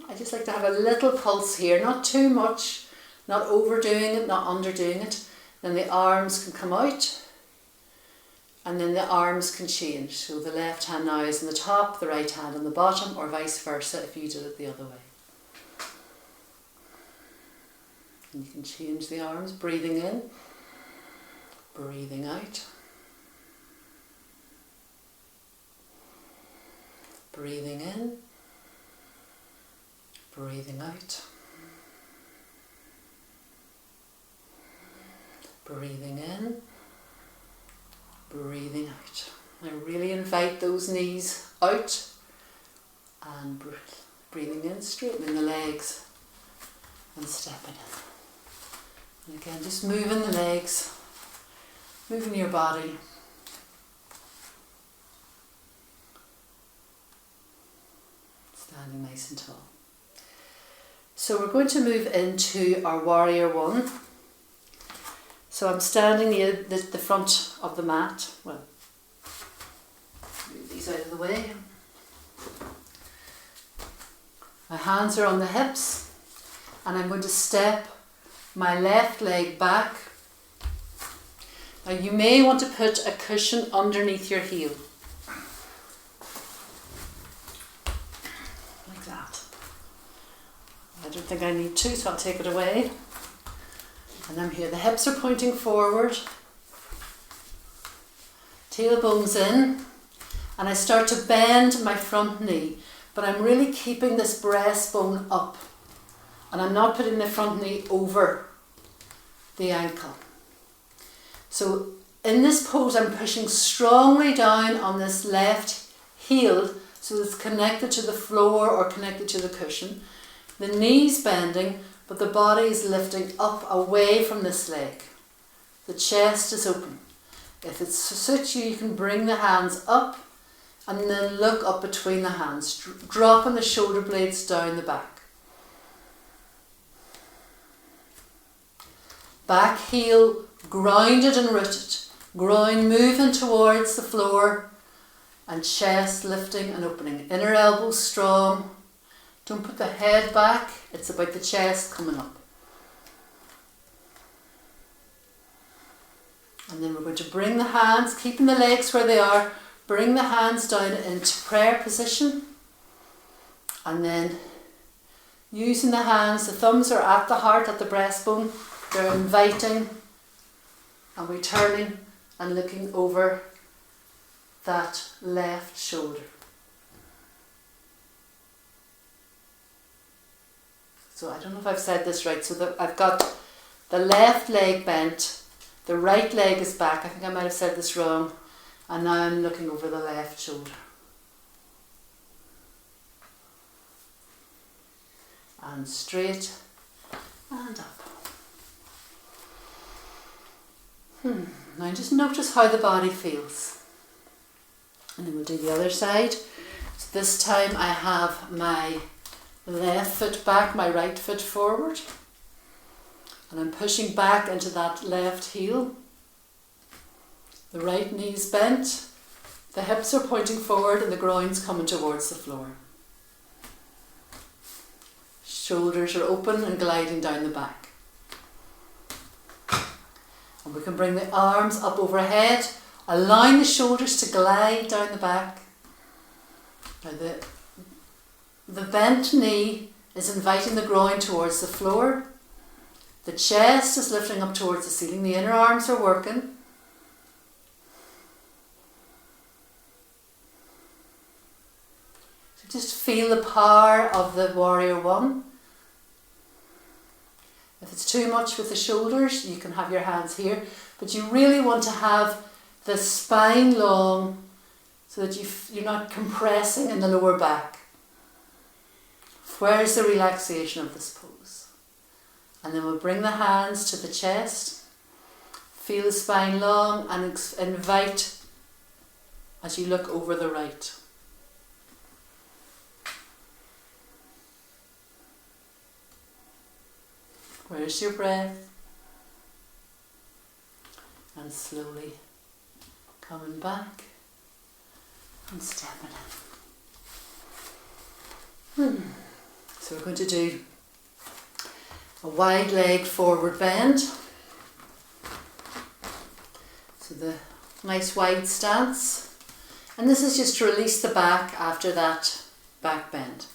I just like to have a little pulse here, not too much, not overdoing it, not underdoing it. Then the arms can come out, and then the arms can change. So the left hand now is on the top, the right hand on the bottom, or vice versa if you did it the other way. And you can change the arms, breathing in, breathing out. Breathing in, breathing out. Breathing in, breathing out. I really invite those knees out and breathing in, straightening the legs and stepping in. And again, just moving the legs, moving your body. Standing nice and tall. So we're going to move into our warrior one. So I'm standing near the front of the mat. Well, move these out of the way. My hands are on the hips, and I'm going to step my left leg back. Now you may want to put a cushion underneath your heel. Like that. I don't think I need to, so I'll take it away. And I'm here, the hips are pointing forward, tailbone's in, and I start to bend my front knee, but I'm really keeping this breastbone up, and I'm not putting the front knee over the ankle. So in this pose, I'm pushing strongly down on this left heel, so it's connected to the floor or connected to the cushion. The knee's bending, but the body is lifting up away from this leg. The chest is open. If it suits you, you can bring the hands up and then look up between the hands, dropping the shoulder blades down the back. Back heel grounded and rooted. Ground moving towards the floor and chest lifting and opening. Inner elbows strong. Don't put the head back, it's about the chest coming up. And then we're going to bring the hands, keeping the legs where they are, bring the hands down into prayer position. And then using the hands, the thumbs are at the heart, at the breastbone, they're inviting. And we're turning and looking over that left shoulder. So I don't know if I've said this right. So I've got the left leg bent, the right leg is back. I think I might have said this wrong. And now I'm looking over the left shoulder. And straight and up. Now just notice how the body feels. And then we'll do the other side. So this time I have my left foot back, my right foot forward, and I'm pushing back into that left heel. The right knee's bent, the hips are pointing forward and the groin's coming towards the floor. Shoulders are open and gliding down the back. And we can bring the arms up overhead, allowing the shoulders to glide down the back. Now the bent knee is inviting the groin towards the floor. The chest is lifting up towards the ceiling. The inner arms are working. So just feel the power of the warrior one. If it's too much with the shoulders, you can have your hands here. But you really want to have the spine long so that you're not compressing in the lower back. Where's the relaxation of this pose? And then we'll bring the hands to the chest. Feel the spine long and invite as you look over the right. Where's your breath? And slowly coming back and stepping in. So we're going to do a wide leg forward bend. So the nice wide stance. And this is just to release the back after that back bend.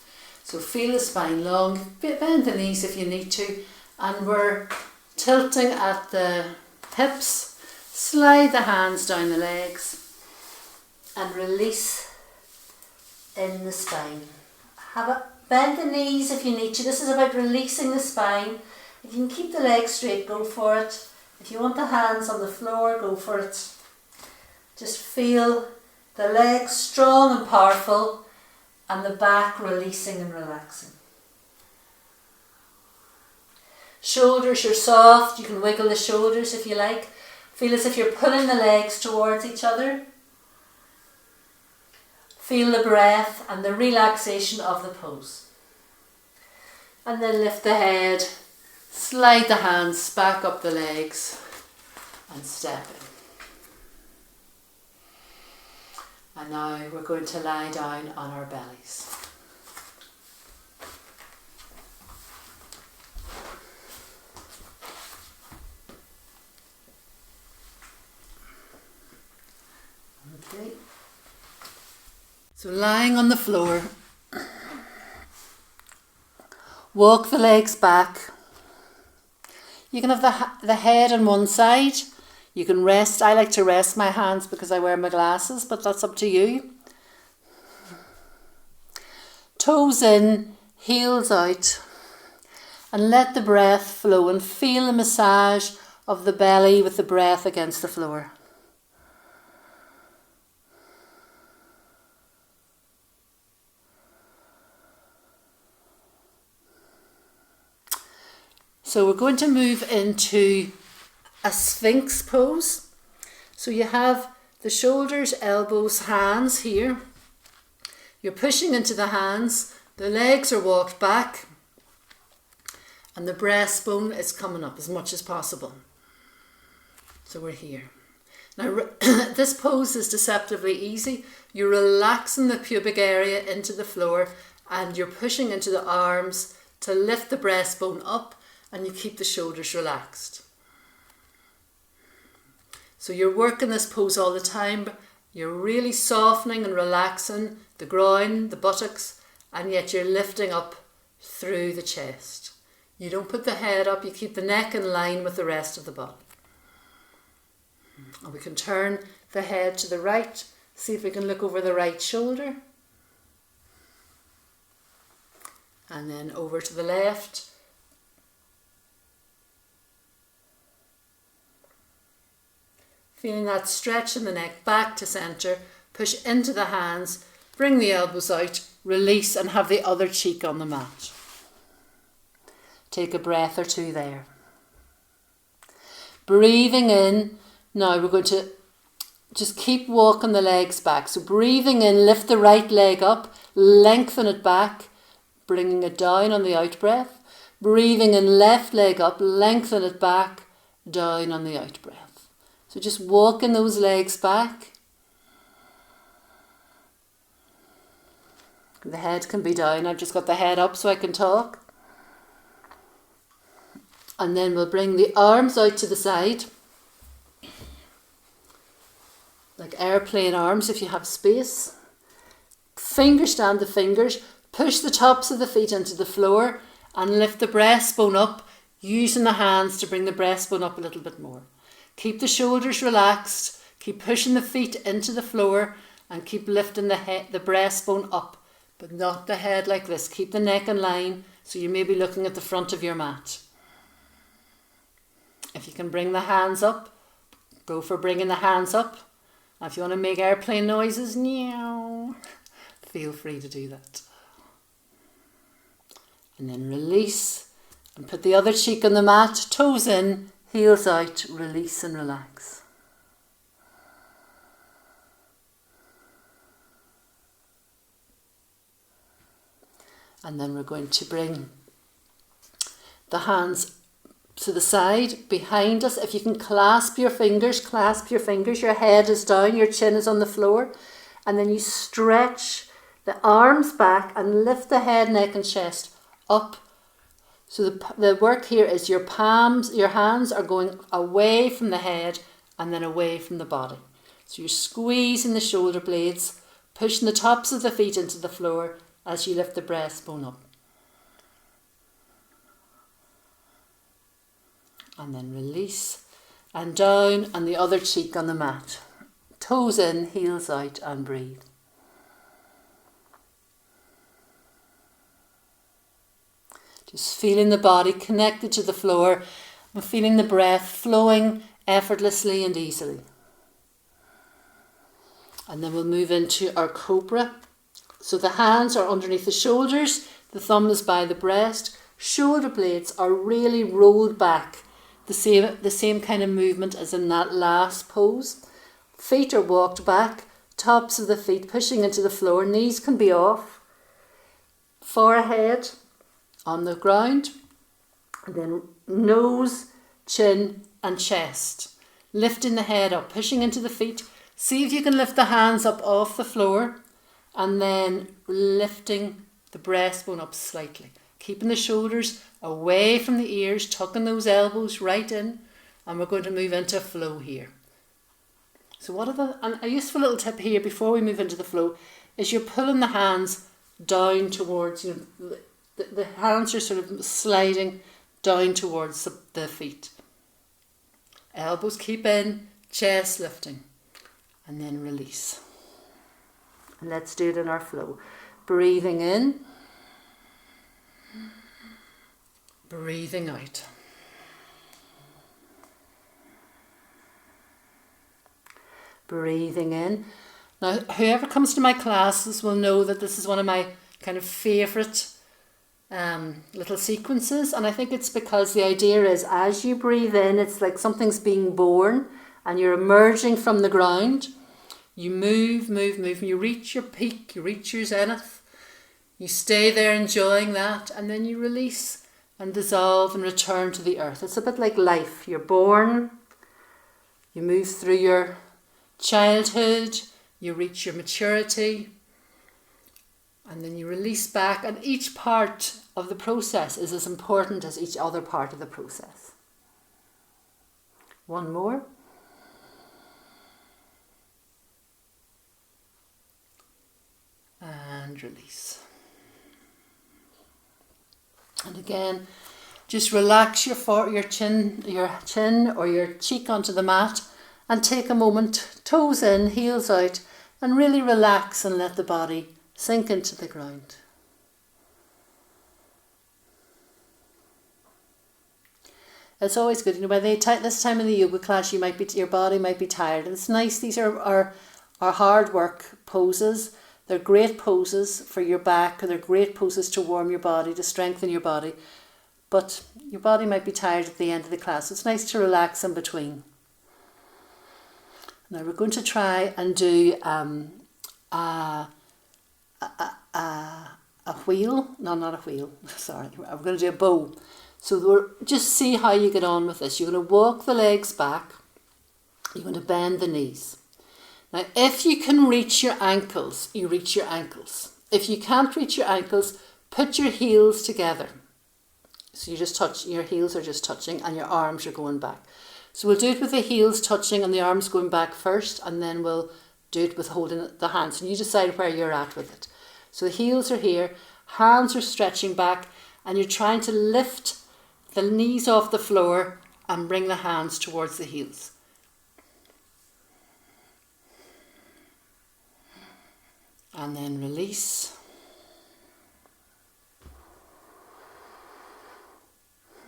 So feel the spine long, bend the knees if you need to. And we're tilting at the hips. Slide the hands down the legs and release in the spine. Bend the knees if you need to. This is about releasing the spine. If you can keep the legs straight, go for it. If you want the hands on the floor, go for it. Just feel the legs strong and powerful and the back releasing and relaxing. Shoulders are soft. You can wiggle the shoulders if you like. Feel as if you're pulling the legs towards each other. Feel the breath and the relaxation of the pose. And then lift the head, slide the hands back up the legs and step in. And now we're going to lie down on our bellies. Okay. So lying on the floor, walk the legs back. You can have the head on one side. You can rest. I like to rest my hands because I wear my glasses, but that's up to you. Toes in, heels out, and let the breath flow and feel the massage of the belly with the breath against the floor. So we're going to move into a Sphinx pose. So you have the shoulders, elbows, hands here. You're pushing into the hands, the legs are walked back, and the breastbone is coming up as much as possible. So we're here. Now this pose is deceptively easy. You're relaxing the pubic area into the floor and you're pushing into the arms to lift the breastbone up, and you keep the shoulders relaxed. So you're working this pose all the time. You're really softening and relaxing the groin, the buttocks, and yet you're lifting up through the chest. You don't put the head up, you keep the neck in line with the rest of the body. And we can turn the head to the right, see if we can look over the right shoulder. And then over to the left. Feeling that stretch in the neck, back to centre, push into the hands, bring the elbows out, release and have the other cheek on the mat. Take a breath or two there. Breathing in, now we're going to just keep walking the legs back. So breathing in, lift the right leg up, lengthen it back, bringing it down on the out breath. Breathing in, left leg up, lengthen it back, down on the out breath. So just walking those legs back. The head can be down. I've just got the head up so I can talk. And then we'll bring the arms out to the side. Like airplane arms if you have space. Fingers stand the fingers. Push the tops of the feet into the floor and lift the breastbone up, using the hands to bring the breastbone up a little bit more. Keep the shoulders relaxed, keep pushing the feet into the floor and keep lifting the breastbone up, but not the head like this. Keep the neck in line, so you may be looking at the front of your mat. If you can bring the hands up, go for bringing the hands up. If you want to make airplane noises, meow, feel free to do that. And then release and put the other cheek on the mat, toes in, heels out, release and relax. And then we're going to bring the hands to the side, behind us. If you can clasp your fingers, your head is down, your chin is on the floor, and then you stretch the arms back and lift the head, neck and chest up. So the work here is your hands are going away from the head and then away from the body. So you're squeezing the shoulder blades, pushing the tops of the feet into the floor as you lift the breastbone up. And then release and down, and the other cheek on the mat. Toes in, heels out, and breathe. Just feeling the body connected to the floor and feeling the breath flowing effortlessly and easily. And then we'll move into our cobra. So the hands are underneath the shoulders, the thumb is by the breast, shoulder blades are really rolled back. The same kind of movement as in that last pose. Feet are walked back, tops of the feet pushing into the floor, knees can be off, forehead on the ground, and then nose, chin and chest. Lifting the head up, pushing into the feet. See if you can lift the hands up off the floor and then lifting the breastbone up slightly. Keeping the shoulders away from the ears, tucking those elbows right in, and we're going to move into flow here. So a useful little tip here before we move into the flow is you're pulling the hands down towards, the hands are sort of sliding down towards the feet. Elbows keep in, chest lifting, and then release. And let's do it in our flow. Breathing in. Breathing out. Breathing in. Now, whoever comes to my classes will know that this is one of my kind of favourite little sequences, and I think it's because the idea is as you breathe in, it's like something's being born and you're emerging from the ground. You move, and you reach your peak, you reach your zenith. You stay there enjoying that, and then you release and dissolve and return to the earth. It's a bit like life. You're born, you move through your childhood, you reach your maturity, and then you release back, and each part of the process is as important as each other part of the process. One more. And release. And again, just relax your chin or your cheek onto the mat and take a moment, toes in, heels out, and really relax and let the body sink into the ground. It's always good, by this time of the yoga class, your body might be tired, and it's nice. These are hard work poses. They're great poses for your back, or they're great poses to warm your body, to strengthen your body. But your body might be tired at the end of the class. So it's nice to relax in between. Now we're going to try and do a wheel. No, not a wheel. Sorry. We're going to do a bow. So just see how you get on with this. You're going to walk the legs back. You're going to bend the knees. Now, if you can reach your ankles, you reach your ankles. If you can't reach your ankles, put your heels together. So your heels are just touching and your arms are going back. So we'll do it with the heels touching and the arms going back first, and then we'll do it with holding the hands. And you decide where you're at with it. So the heels are here, Hands are stretching back and you're trying to lift the knees off the floor and bring the hands towards the heels. And then release.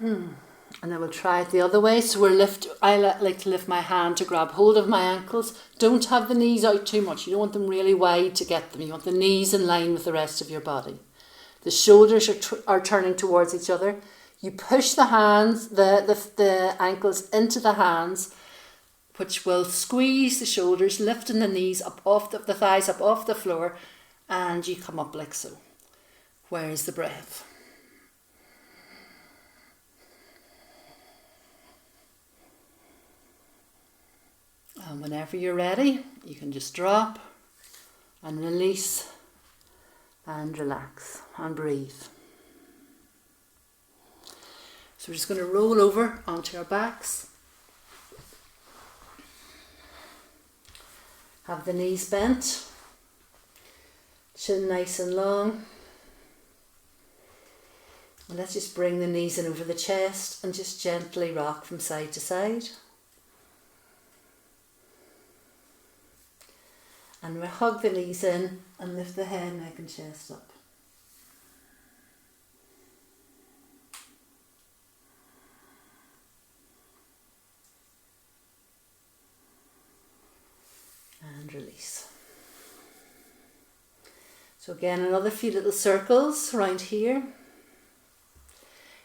And then we'll try it the other way. So I like to lift my hand to grab hold of my ankles. Don't have the knees out too much. You don't want them really wide to get them. You want the knees in line with the rest of your body. The shoulders are turning towards each other. You push the hands, the ankles into the hands, which will squeeze the shoulders, lifting the knees up off the thighs up off the floor, and you come up like so. Where's the breath? And whenever you're ready, you can just drop and release and relax and breathe. So we're just going to roll over onto our backs. Have the knees bent, chin nice and long. And let's just bring the knees in over the chest and just gently rock from side to side. And we hug the knees in and lift the head, neck and chest up. And release. So again, another few little circles around here.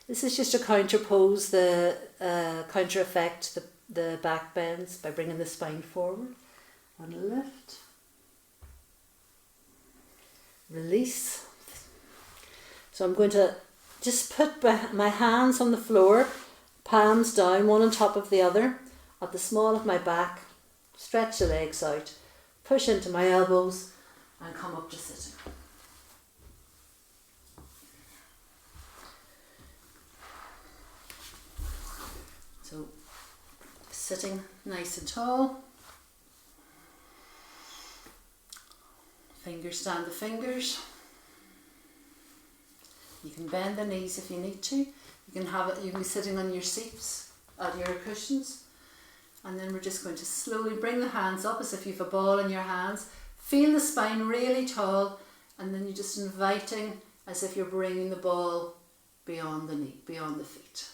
This is just to counter pose counter effect the back bends by bringing the spine forward. And lift. Release. So I'm going to just put my hands on the floor, palms down, one on top of the other, at the small of my back, stretch the legs out, push into my elbows and come up to sitting. So sitting nice and tall. Fingers stand the fingers. You can bend the knees if you need to. You can be sitting on your seats, on your cushions. And then we're just going to slowly bring the hands up as if you have a ball in your hands. Feel the spine really tall, and then you're just inviting as if you're bringing the ball beyond the knee, beyond the feet.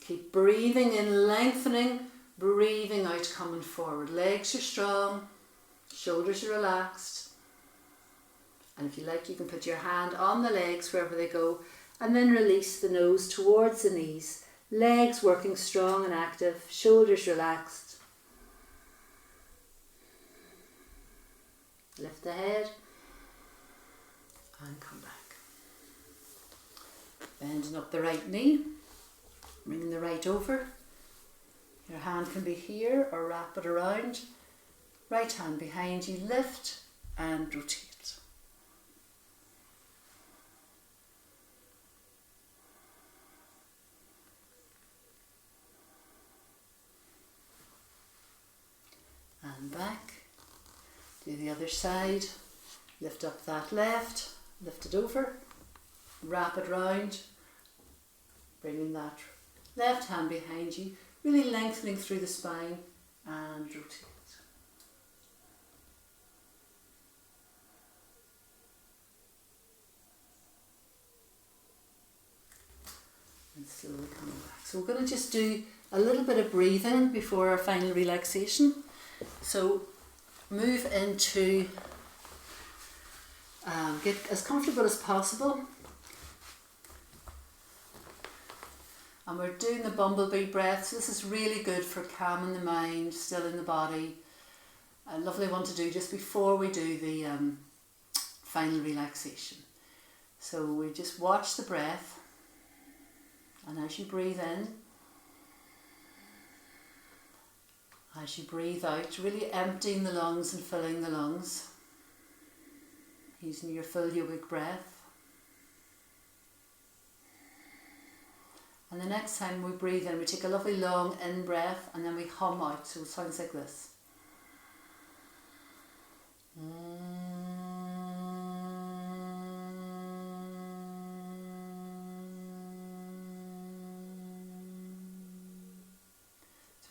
Keep breathing in, lengthening, breathing out, coming forward. Legs are strong. Shoulders are relaxed, and if you like you can put your hand on the legs wherever they go, and then release the nose towards the knees, legs working strong and active, shoulders relaxed. Lift the head and come back. Bending up the right knee, bringing the right over. Your hand can be here or wrap it around. Right hand behind you, lift and rotate. And back. Do the other side. Lift up that left, lift it over, wrap it round, bringing that left hand behind you, really lengthening through the spine and rotate. And slowly coming back. So we're going to just do a little bit of breathing before our final relaxation. So move into, get as comfortable as possible. And we're doing the bumblebee breath. So this is really good for calming the mind, stilling the body. A lovely one to do just before we do the final relaxation. So we just watch the breath. And as you breathe in, as you breathe out, really emptying the lungs and filling the lungs, using your full yogic breath. And the next time we breathe in, we take a lovely long in breath and then we hum out, so it sounds like this.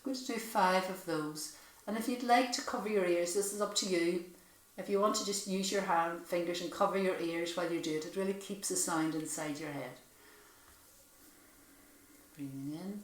I'm going to do 5 of those. And if you'd like to cover your ears, this is up to you. If you want to just use your fingers and cover your ears while you do it, it really keeps the sound inside your head. Breathing in.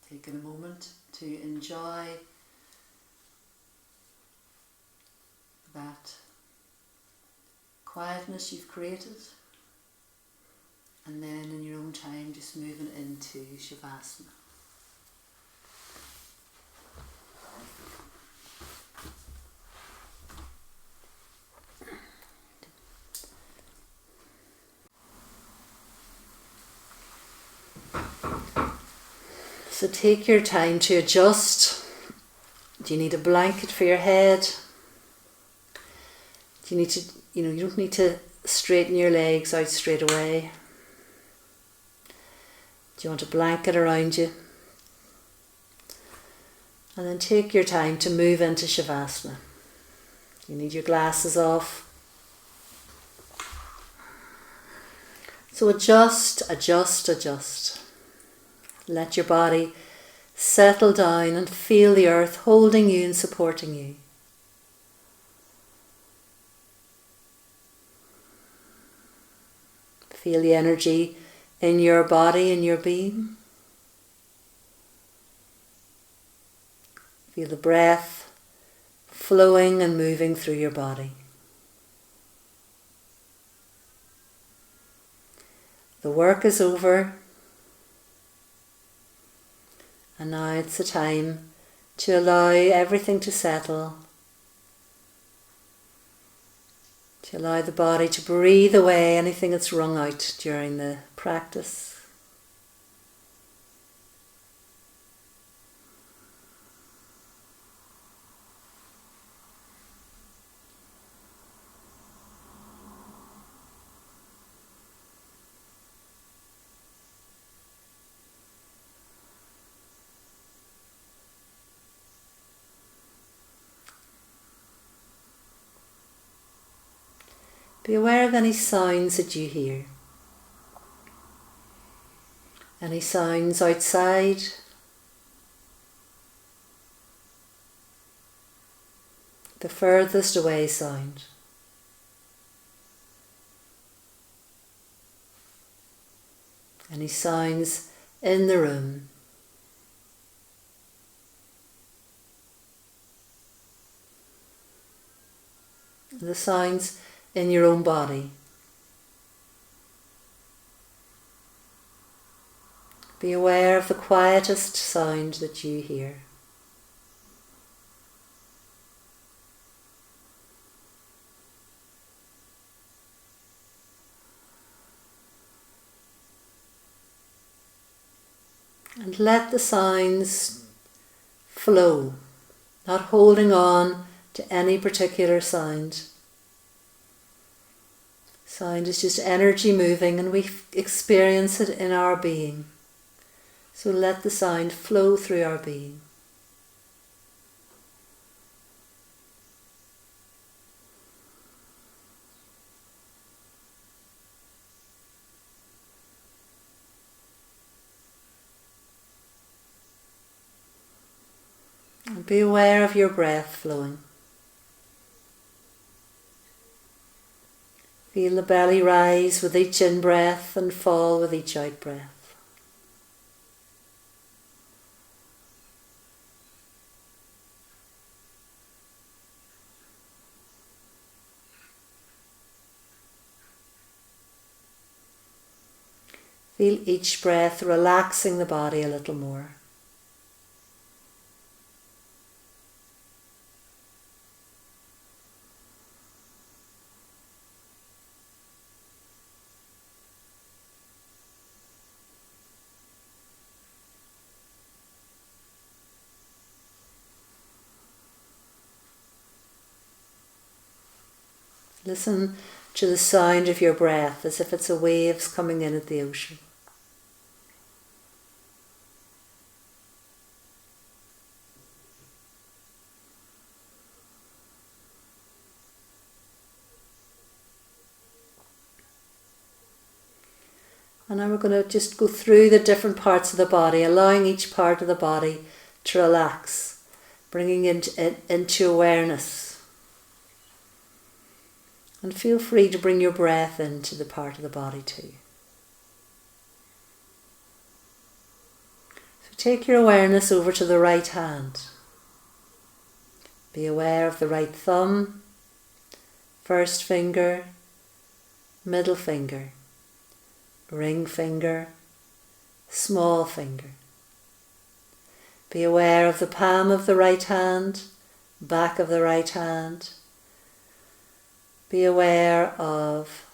Taking a moment to enjoy that quietness you've created, and then in your own time just moving into Shavasana. So take your time to adjust. Do you need a blanket for your head? Do you need to, you don't need to straighten your legs out straight away. Do you want a blanket around you? And then take your time to move into Shavasana. You need your glasses off. So adjust. Let your body settle down and feel the earth holding you and supporting you. Feel the energy in your body, in your being. Feel the breath flowing and moving through your body. The work is over. And now it's the time to allow everything to settle, to allow the body to breathe away anything that's wrung out during the practice. Be aware of any sounds that you hear. Any sounds outside. The furthest away sound. Any sounds in the room. The sounds in your own body. Be aware of the quietest sound that you hear. And let the sounds flow, not holding on to any particular sound. Sound is just energy moving, and we experience it in our being. So let the sound flow through our being. And be aware of your breath flowing. Feel the belly rise with each in-breath and fall with each out-breath. Feel each breath relaxing the body a little more. Listen to the sound of your breath as if it's a waves coming in at the ocean. And now we're going to just go through the different parts of the body, allowing each part of the body to relax, bringing into awareness. And feel free to bring your breath into the part of the body too. So take your awareness over to the right hand. Be aware of the right thumb, first finger, middle finger, ring finger, small finger. Be aware of the palm of the right hand, back of the right hand. Be aware of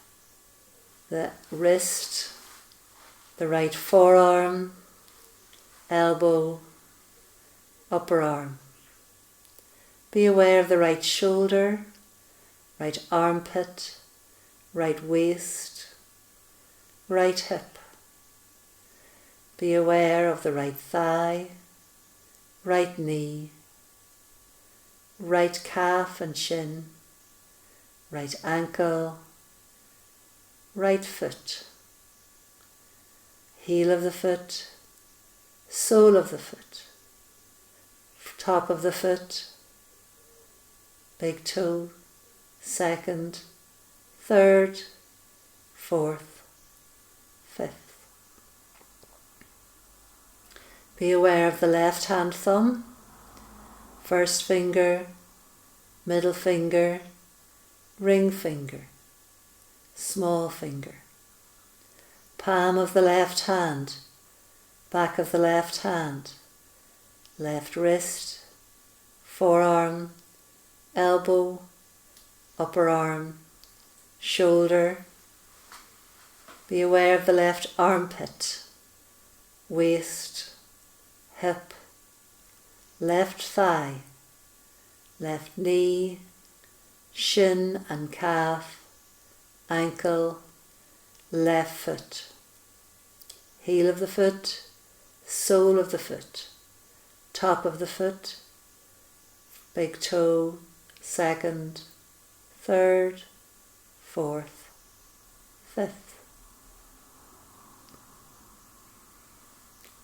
the wrist, the right forearm, elbow, upper arm. Be aware of the right shoulder, right armpit, right waist, right hip. Be aware of the right thigh, right knee, right calf and shin, right ankle, right foot, heel of the foot, sole of the foot, top of the foot, big toe, second, third, fourth, fifth. Be aware of the left hand thumb, first finger, middle finger, ring finger, small finger, palm of the left hand, back of the left hand, left wrist, forearm, elbow, upper arm, shoulder. Be aware of the left armpit, waist, hip, left thigh, left knee, shin and calf, ankle, left foot, heel of the foot, sole of the foot, top of the foot, big toe, second, third, fourth, fifth.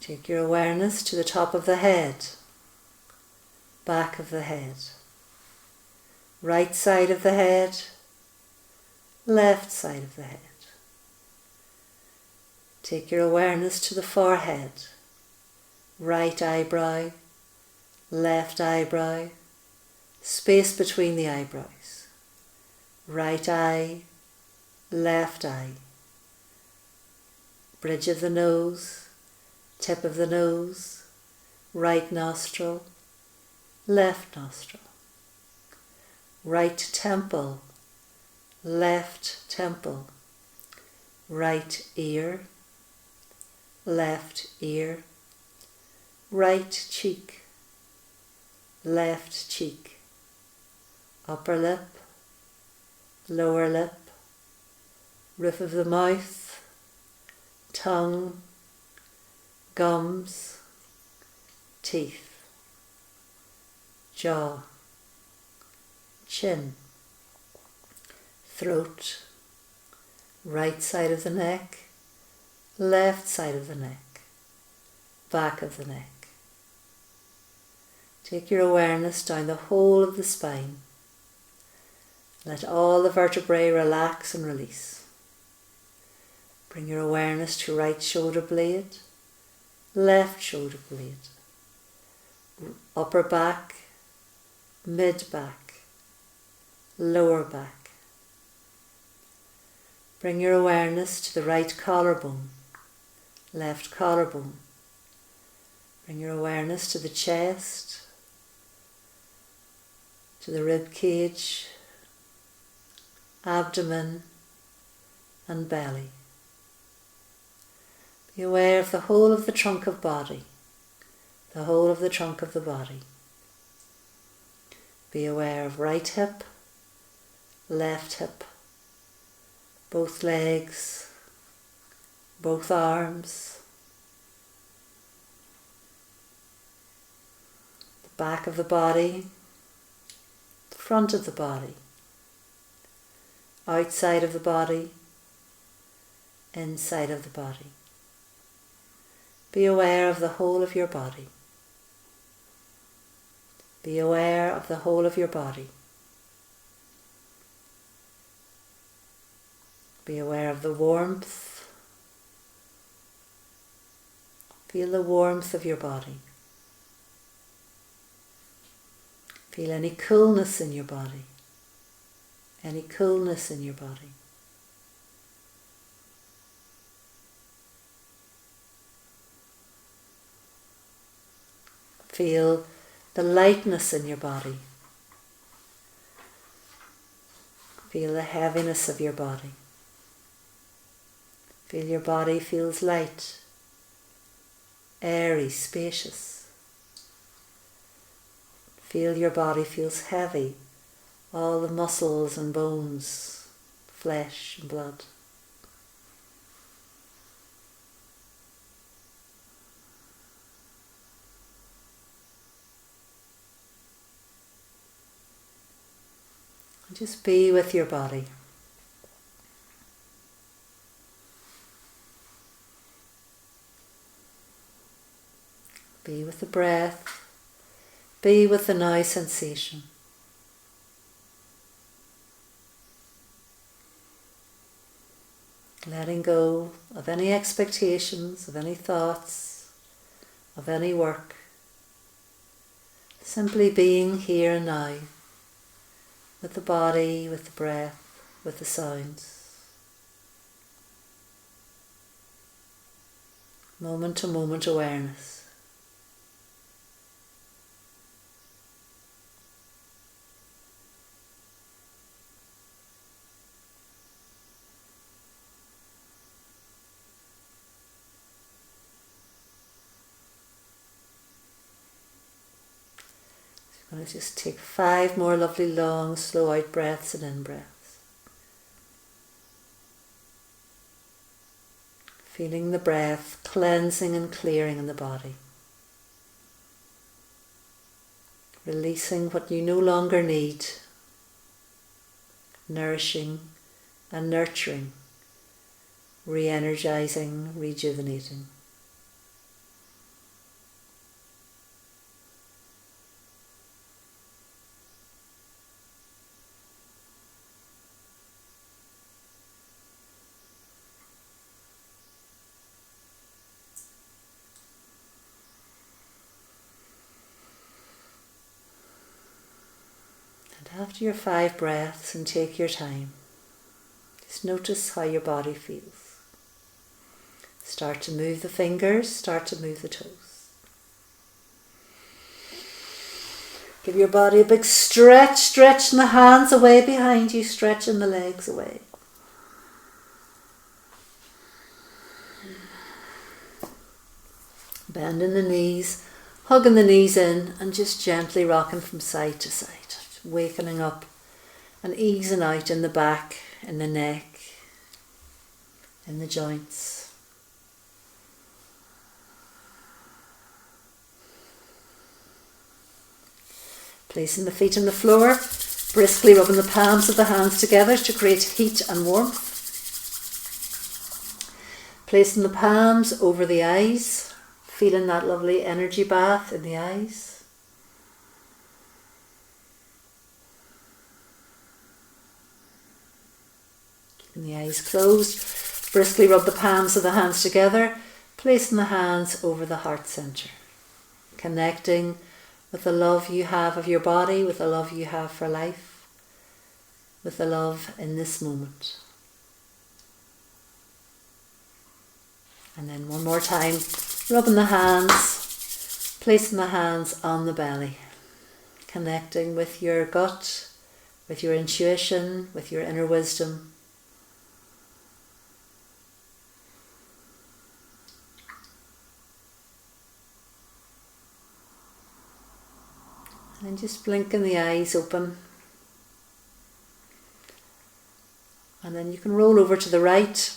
Take your awareness to the top of the head, back of the head, right side of the head, left side of the head. Take your awareness to the forehead, right eyebrow, left eyebrow, space between the eyebrows, right eye, left eye, bridge of the nose, tip of the nose, right nostril, left nostril, right temple, left temple, right ear, left ear, right cheek, left cheek, upper lip, lower lip, roof of the mouth, tongue, gums, teeth, jaw, chin, throat, right side of the neck, left side of the neck, back of the neck. Take your awareness down the whole of the spine. Let all the vertebrae relax and release. Bring your awareness to right shoulder blade, left shoulder blade, upper back, mid back, lower back. Bring your awareness to the right collarbone, left collarbone. Bring your awareness to the chest, to the rib cage, abdomen and belly. Be aware of the whole of the trunk of body, the whole of the trunk of the body. Be aware of right hip, left hip, both legs, both arms, the back of the body, the front of the body, outside of the body, inside of the body. Be aware of the whole of your body. Be aware of the whole of your body. Be aware of the warmth. Feel the warmth of your body. Feel any coolness in your body. Any coolness in your body. Feel the lightness in your body. Feel the heaviness of your body. Feel your body feels light, airy, spacious. Feel your body feels heavy, all the muscles and bones, flesh and blood. Just be with your body. Be with the breath. Be with the now sensation. Letting go of any expectations, of any thoughts, of any work. Simply being here and now. With the body, with the breath, with the sounds. Moment to moment awareness. I'm going to just take 5 more lovely long slow out breaths and in breaths. Feeling the breath cleansing and clearing in the body. Releasing what you no longer need. Nourishing and nurturing. Re-energizing, rejuvenating. After your 5 breaths, and take your time, just notice how your body feels. Start to move the fingers, start to move the toes. Give your body a big stretch, stretching the hands away behind you, stretching the legs away. Bending the knees, hugging the knees in, and just gently rocking from side to side. Wakening up and easing out in the back, in the neck, in the joints. Placing the feet on the floor, briskly rubbing the palms of the hands together to create heat and warmth. Placing the palms over the eyes, feeling that lovely energy bath in the eyes. Keeping the eyes closed, briskly rub the palms of the hands together, placing the hands over the heart centre. Connecting with the love you have of your body, with the love you have for life, with the love in this moment. And then one more time, rubbing the hands, placing the hands on the belly, connecting with your gut, with your intuition, with your inner wisdom. And just blinking the eyes open. And then you can roll over to the right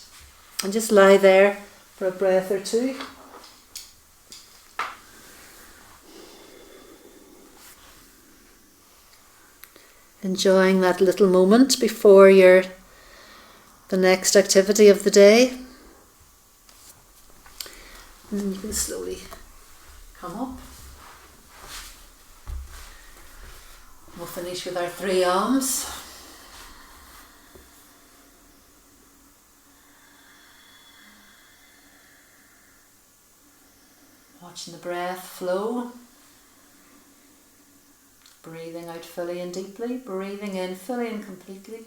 and just lie there for a breath or two. Enjoying that little moment before the next activity of the day. And then you can slowly come up. We'll finish with our 3 arms. Watching the breath flow. Breathing out fully and deeply. Breathing in fully and completely.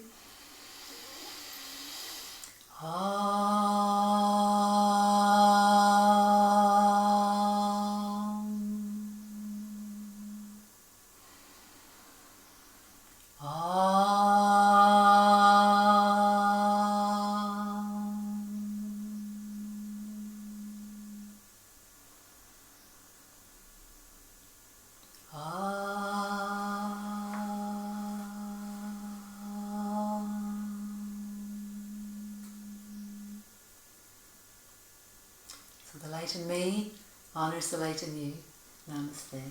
So the light in me honours the light in you. Namaste.